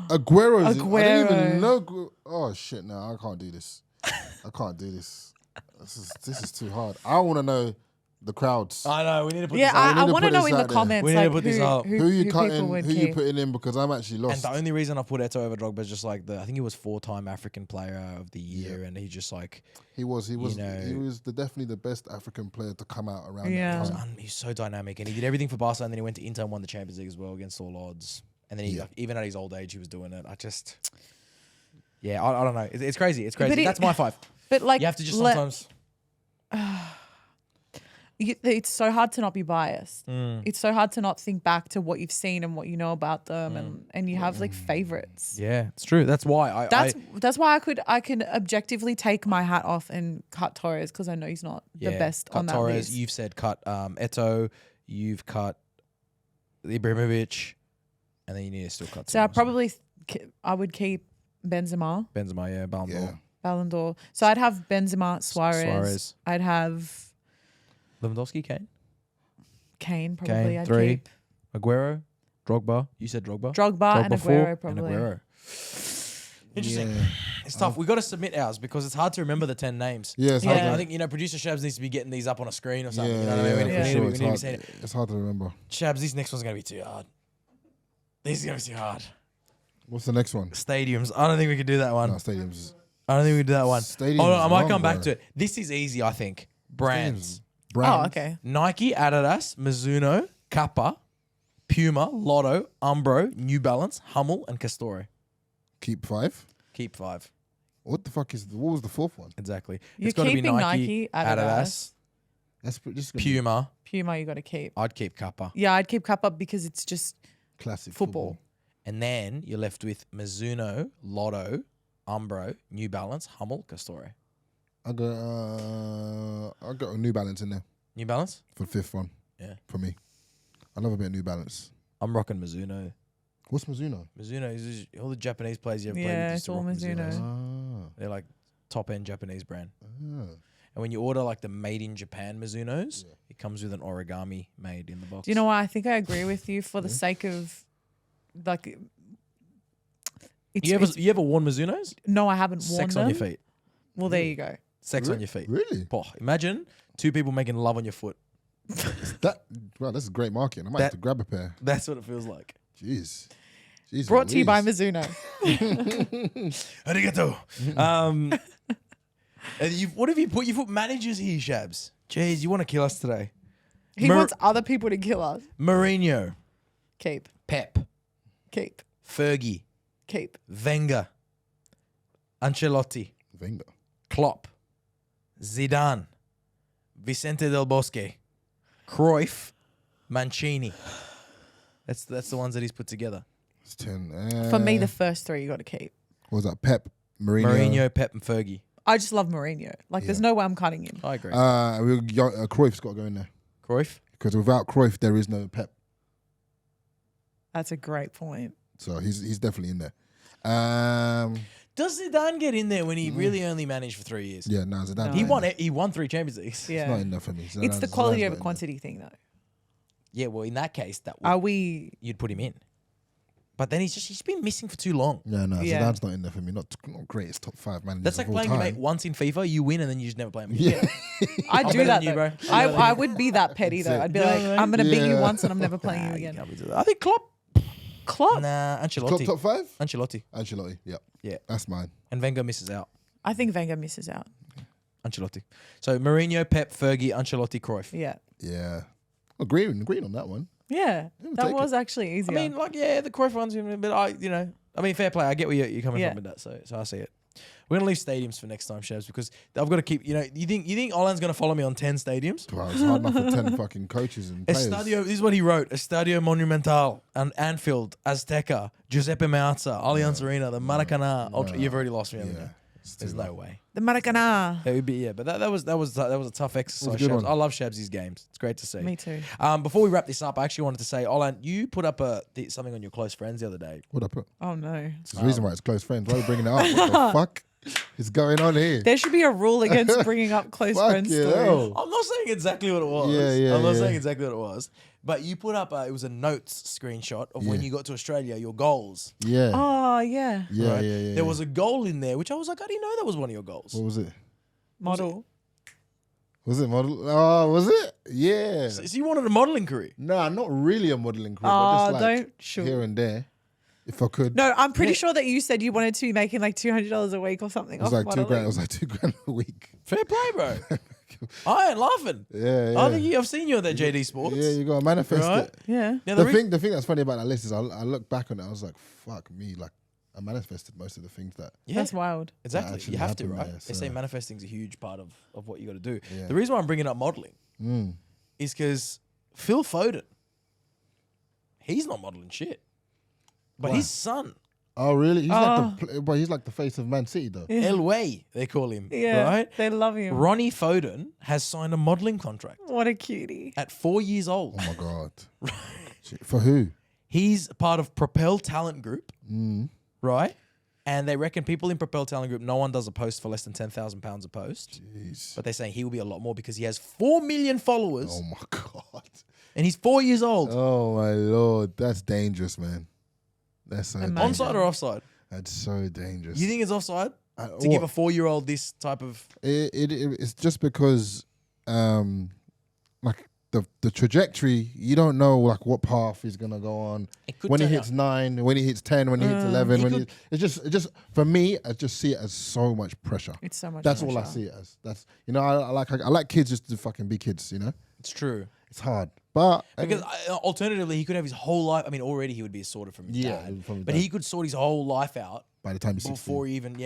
Aguero's. I Aguero. didn't even know. Oh shit! No, I can't do this. I can't do this. This is too hard. I want to know the crowds. I know. We need to put Yeah, this out. I need to want to put know this in the out there. comments We need to like put this out. Who you people cutting? would Who you keep. putting in? Because I'm actually And lost. the only reason I put Eto'o over Drogba is just like I think he was 4-time African Player of the Year, and he just like He was know- definitely the best African player to come out around Yeah. that time. he's so dynamic, and he did everything for Barca, and then he went to Inter and won the Champions League as well against all odds. And then he, like, even at his old age, he was doing it. I don't know. It's crazy. It's crazy. But That's my 5. But like, You have to just sometimes. it's so hard to not be biased. Mm. It's so hard to not think back to what you've seen and what you know about them, and you have like favorites. Yeah, it's true. That's why That's why I can objectively take my hat off and cut Torres because I know he's not the best cut on that Torres. list. You've said cut Eto'o. You've cut Ibrahimovic, and then you need to still cut. So someone. I would keep Benzema, Benzema, Ballon d'Or. Yeah. Ballon d'Or. So I'd have Benzema, Suarez. I'd have Lewandowski, Kane probably. Kane, I'd 3. keep Drogba. You said Drogba. Drogba and 4, Aguero probably. And Aguero. Interesting. Yeah. It's tough. We've got to submit ours because it's hard to remember the 10 names. Yeah, it's hard. Yeah. I think producer Shabs needs to be getting these up on a screen or something. Yeah, you know what I mean? yeah, for We sure. need It's to be hard. saying it. It's hard to remember. Shabs, this next one's going to be too hard. This is going to be too hard. What's the next one? Stadiums. I don't think we can do that one. No, stadiums. I don't think we can do that one. Stadiums Hold on, I might long, come back bro. to it. This is easy, I think. Brands. Brands. Oh, okay. Nike, Adidas, Mizuno, Kappa, Puma, Lotto, Umbro, New Balance, Hummel, and Castore. Keep 5. Keep 5. What the fuck what was the 4th one? Exactly. You're It's got to be keeping Nike, Nike, Adidas. That's just Puma. Puma, you got to keep. I'd keep Kappa. Yeah, I'd keep Kappa because it's just classic football. And then you're left with Mizuno, Lotto, Umbro, New Balance, Hummel, Castore. I got a New Balance in there New Balance? for the 5th one. Yeah. For me, I love a bit of New Balance. I'm rocking Mizuno. What's Mizuno? Mizuno is all the Japanese players you ever played Yeah, with used it's to all rock Mizuno. Ah. They're like top end Japanese brand. Ah. And when you order like the made in Japan Mizunos, it comes with an origami made in the box. Do you know what? I think I agree with you for the sake of like. You ever worn Mizunos? No, I haven't worn Sex them. on your feet. Well, there you go. Sex on your feet. Really? Oh, imagine 2 people making love on your foot. This is great marketing. I might have to grab a pair. That's what it feels like. Jeez. Brought to you by Louise. Mizuno. Arigato. And what have you put? You put managers here, Shabs. Jeez, you want to kill us today. He wants other people to kill us. Mourinho, Keep. Pep, Keep. Fergie, Keep. Wenger, Ancelotti, Wenger. Klopp, Zidane, Vicente Del Bosque, Cruyff, Mancini. That's the ones that he's put together. It's 10. For me, the first 3 you got to keep. What was that? Pep, Mourinho. Mourinho, Pep, and Fergie. I just love Mourinho. Like, there's no way I'm cutting him. I agree. Cruyff's got to go in there. Cruyff. Because without Cruyff, there is no Pep. That's a great point. So he's definitely in there. Does Zidane get in there when he really only managed for 3 years? Yeah, no, Zidane. No. He won 3 Champions Leagues. It's Yeah. not enough for me. It's the quality over quantity thing, though. Yeah, well, in that case, Are we? you'd put him in. But then he's been missing for too long. No, Yeah. Zidane's not in there for me. Not greatest top 5 managers. That's like of all playing your time. mate once in FIFA, you win, and then you just never play him again. Yeah. I'd I'm do better that, than you, though. bro. I'm better than I you. would be that petty, though. That's it. I'd be You know like, what I mean? I'm going to beat you Yeah. once and I'm never playing you You again. can't be doing that. I think Klopp. Klopp? Nah, Ancelotti. top 5? Ancelotti. Ancelotti. Yep. Yeah. That's mine. And Wenger misses out. I think Wenger misses out. Ancelotti. So Mourinho, Pep, Fergie, Ancelotti, Cruyff. Yeah. Yeah. Agreeing on that one. Yeah. we'll That take was actually I easier. mean, like, yeah, the Cruyff one's, but fair play. I get where you're coming Yeah. from with that, so I see it. We're gonna leave stadiums for next time, Shabs, because I've got to keep. You think Olan's gonna follow me on 10 stadiums? Well, it's hard enough for 10 fucking coaches and players. Estadio. This is what he wrote: Estadio Monumental, and Anfield, Azteca, Giuseppe Meazza, Allianz Arena, the Maracanã. You've already lost me. haven't you? There's no way. the Maracanã. It would be, but that was a tough exercise. a good Shabs. one. I love Shabsy's games. It's great to see. Me too. Before we wrap this up, I actually wanted to say, Olan, you put up something on your close friends the other day. What I put? Oh, no. It's the reason why it's close friends. Why are we bringing it up? What the fuck? is going on here? There should be a rule against bringing up close friends Fucking stories. hell. I'm not saying exactly what it was. Yeah, I'm not yeah. saying exactly what it was. But you put up, it was a notes screenshot of when you got to Australia, your goals. Yeah. Oh, yeah. Yeah, right? yeah, yeah. There was a goal in there, which I was like, I didn't know that was one of your goals. What was it? Model. Was it model? Oh, was it? Yeah. So you wanted a modelling career? Nah, not really a modelling career, but just like don't shoot. here and there, if I could. No, I'm pretty sure that you said you wanted to be making like $200 a week or something. It was like $2,000. It was like $2,000 a week. Fair play, bro. I ain't laughing. Yeah, yeah. I think I've seen you at that JD Sports. Yeah, you gotta manifest Right? it. Yeah. Now, The thing that's funny about that list is I look back on it, I was like, fuck me, like I manifested most of the things that. Yeah, That's wild. exactly. actually You have to, happened right? there, They say so- manifesting's a huge part of what you got to do. Yeah. The reason why I'm bringing up modelling is because Phil Foden, he's not modelling shit, but Why? his son, Oh really? He's like the face of Man City though. El Way, they call him, Yeah. right? They love him. Ronnie Foden has signed a modelling contract What a cutie. at 4 years old. Oh my god. Shit. For who? He's part of Propel Talent Group, right? And they reckon people in Propel Talent Group, no one does a post for less than £10,000 a post. Jeez. But they're saying he will be a lot more because he has 4 million followers Oh my god. and he's 4 years old. Oh my lord, that's dangerous, man. That's so Imagine. dangerous. Onside or offside? That's so dangerous. You think it's offside to What? give a 4-year-old this type of? It's just because, like the trajectory, you don't know like what path he's gonna go on. It could When he turn hits out- 9, when he hits 10, when he hits 11, He when could- it's just for me, I just see it as so much pressure. It's so much That's all I pressure. see it as. That's I like kids just to fucking be kids. You know, It's true. it's hard, but Because alternatively, he could have his whole life. I mean, already he would be sorted from his Yeah, dad, from his but dad. he could sort his whole life out by the time he's 16,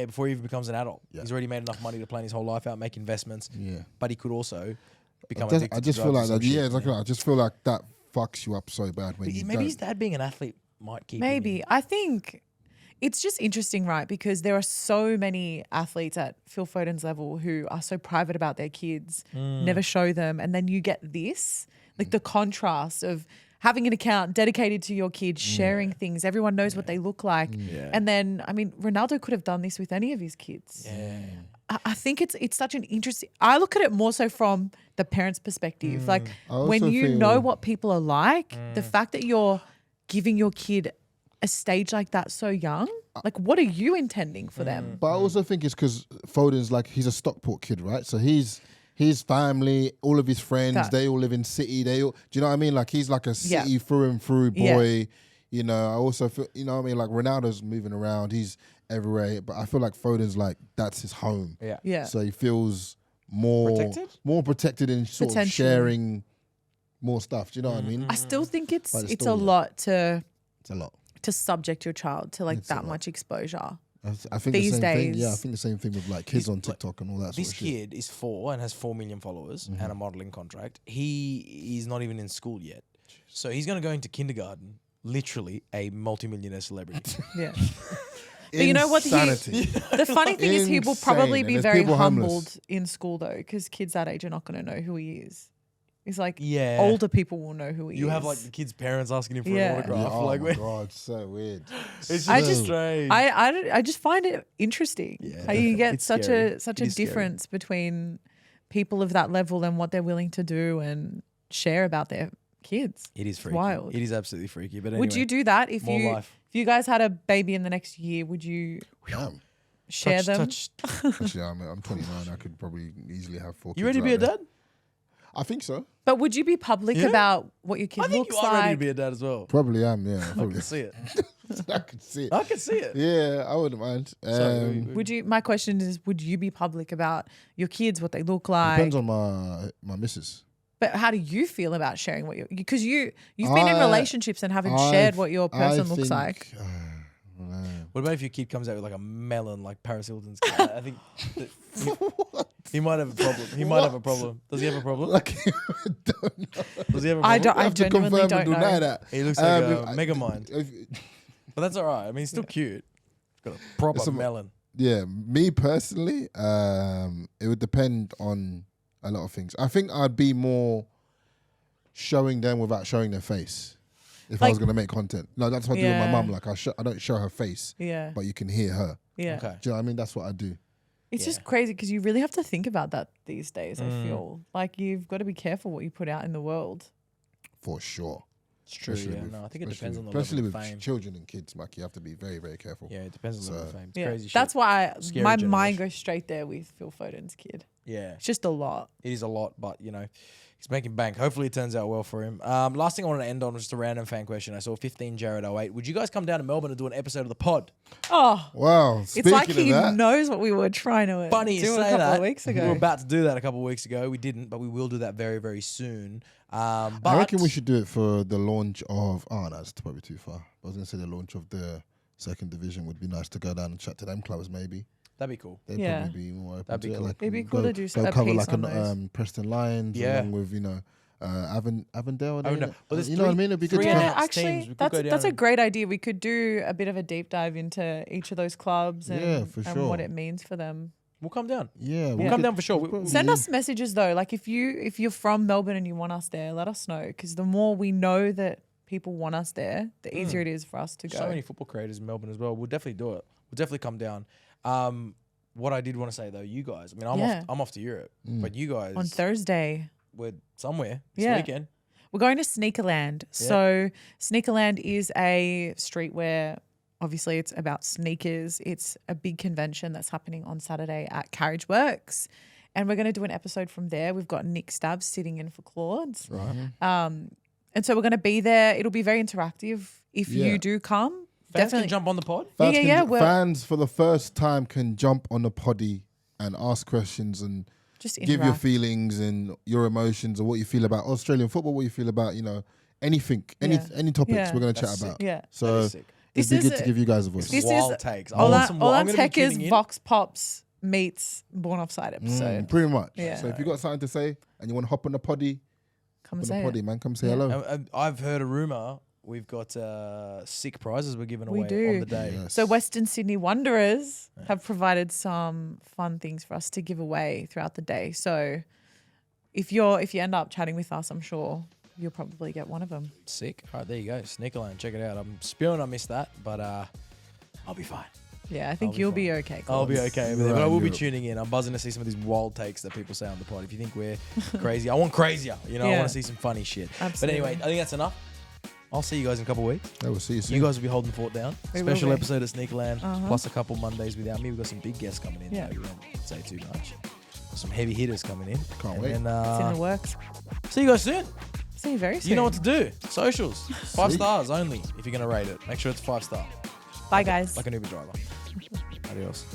before he even becomes an adult. Yeah. He's already made enough money to plan his whole life out, make investments. yeah. But he could also become I addicted. just to feel drugs like or that. some Yeah, shit, exactly. I just feel like that fucks you up so bad when But you maybe don't. his dad being an athlete might keep him Maybe. in. I think it's just interesting, right? Because there are so many athletes at Phil Foden's level who are so private about their kids, never show them. And then you get this, like the contrast of having an account dedicated to your kids, sharing things. Everyone knows what they look like. Yeah. And then, I mean, Ronaldo could have done this with any of his kids. Yeah. I think it's such an interesting. I look at it more so from the parent's perspective. Like I when also you feel- know what people are like, the fact that you're giving your kid a stage like that so young, like what are you intending for them? But I also think it's because Foden's like he's a Stockport kid, right? So his family, all of his friends, That- they all live in City. They all, do you know what I mean? Like he's like a Yeah. City through and through Yeah. boy. You know, I also feel, you know what I mean? Like Ronaldo's moving around, he's everywhere, but I feel like Foden's like that's his home. Yeah. Yeah. So he feels more Protected? in sort of Potentially. sharing more stuff. Do you know what I mean? I still think it's But it's it's still, a yeah. lot to It's a lot. subject your child to like It's a that lot. much exposure. I think These the same thing. days- Yeah, I think the same thing with like kids on TikTok and all that sort This of shit. kid is 4 and has 4 million followers and a modeling contract. He's not even in school yet. So he's going to go into kindergarten, literally a multimillionaire celebrity. Yeah. But you know what? Insanity. The funny thing is he will probably Insane. be And there's very people humbled homeless. in school though, because kids that age are not going to know who he is. It's like Yeah. older people will know who he is. You have like the kid's parents asking him for Yeah. an autograph. Yeah, oh like, my god, so weird. it's I just just- strange. I just find it interesting Yeah. how you get It's such scary. a such It a is scary. difference between people of that level and what they're willing to do and share about their kids. It is It's freaky. wild. It is absolutely freaky. But anyway, Would you do that if more you life. if you guys had a baby in the next year? Would you Damn. share them? Actually, I'm 29. I could probably easily have 4 kids. You ready to be a out there. dad? I think so. But would you be public Yeah. about what your kid I think looks you are ready to like? be a dad as well. Probably am. Yeah, I probably. can see it. I could see it. I can see it. Yeah, I wouldn't mind. So, Would you? My question is, would you be public about your kids, what they look like? depends on my missus. But how do you feel about sharing what you? Because you've been in I- relationships and haven't shared what your person looks like. What about if your kid comes out with like a melon, like Paris Hilton's kid? I think that he might have a problem. He might have a problem. Does he have a problem? Like, don't know. Does he have a problem? I have to genuinely confirm don't and deny know. that. He looks like a I- mega mind, but that's all right. I mean, he's still cute. Got a proper Some- melon. Yeah, me personally, it would depend on a lot of things. I think I'd be more showing them without showing their face. If I Like- was gonna make content, no, that's what I do with my Yeah. mum. Like I don't show her face, Yeah, but you can hear her. yeah. Okay. Do you know what I mean? That's what I do. It's just crazy because you really have to think about that these days, I feel. Like you've got to be careful what you put out in the world. For sure. It's true, I think it depends on the especially level of with fame. children and kids, Mike. You have to be very, very careful. Yeah, it depends on the level of fame. It's Yeah, crazy shit. that's why Scary my generation. mind goes straight there with Phil Foden's kid. Yeah. It's just a lot. It is a lot, but you know, he's making bank. Hopefully it turns out well for him. Last thing I wanted to end on was just a random fan question. I saw 15 Jared 08. Would you guys come down to Melbourne to do an episode of the pod? Oh, Wow. it's like Speaking he of that, knows what we were trying to Funny you do say a couple that. of weeks ago. We were about to do that a couple of weeks ago. We didn't, but we will do that very, very soon. But I reckon we should do it for the launch of. Oh, no, that's probably too far. I was going to say the launch of the second division would be nice to go down and chat to them clubs, maybe. That'd be cool. They'd Yeah. probably be more open That'd be to it. cool. Like, It'd be cool to do go a cover piece like on those. Preston Lions Yeah. along with, Avondale. Oh, no. Well, there's you know what I mean? It'd be good to three cover. announced teams. Actually, We could go that's down a great idea. We could do a bit of a deep dive into each of those clubs and, Yeah, for and sure. what it means for them. We'll come down. Yeah. We'll come down for sure. Send us messages though. Like if you're from Melbourne and you want us there, let us know because the more we know that people want us there, the easier it is for us to go. So many football creators in Melbourne as well. We'll definitely do it. We'll definitely come down. What I did want to say though, you guys. I mean, I'm off to Europe, but you guys On Thursday, we're somewhere this Yeah. weekend. we're going to Sneakerland. So Sneakerland is a street where obviously it's about sneakers. It's a big convention that's happening on Saturday at Carriage Works. And we're going to do an episode from there. We've got Nick Stubbs sitting in for Claudes. Right. And so we're going to be there. It'll be very interactive. If Yeah. you do come, Fans definitely can jump on the pod. Fans, Yeah, can, we're- fans for the first time can jump on the poddy and ask questions and just give your interact. feelings and your emotions or what you feel about Australian football, what you feel about, anything, any topics Yeah. we're going to That's chat about. Yeah. So That is sick. This it'd be is good to a- give you guys a voice. This Wild is takes. I want some. I'm gonna be OLANTEKKERS tuning in. Vox Pops meets Born Offside episode. Pretty much. Yeah. So if you got something to say and you want to hop on the poddy, Come on and the say poddy, it. man, come say Yeah. hello. And I've heard a rumor. We've got sick prizes we're giving We away do. on the day. Yes. So Western Sydney Wanderers have provided some fun things for us to give away throughout the day. So if you end up chatting with us, I'm sure you'll probably get one of them. Sick. All right, there you go. Sneakerland. Check it out. I'm spewing I missed that, but I'll be fine. Yeah, I think I'll be you'll fine. be okay. I'll be Claudes. okay with it, but I Right, will be Europe. tuning in. I'm buzzing to see some of these wild takes that people say on the pod. If you think we're crazy, I want crazier. I Yeah. want to see some funny shit. But Absolutely. anyway, I think that's enough. I'll see you guys in a couple of weeks. Yeah, we'll see you soon. You guys will be holding the fort down. We will Special be. episode of Sneakerland, plus a couple Mondays without me. We've got some big guests coming in. Yeah. though. We won't say too much. Some heavy hitters coming in. Can't And wait. then, It's in the works. see you guys soon. See you very soon. You know what to do. Socials. 5 See. stars only if you're going to rate it. Make sure it's 5 star. Bye, guys. Like an Uber driver. Adios.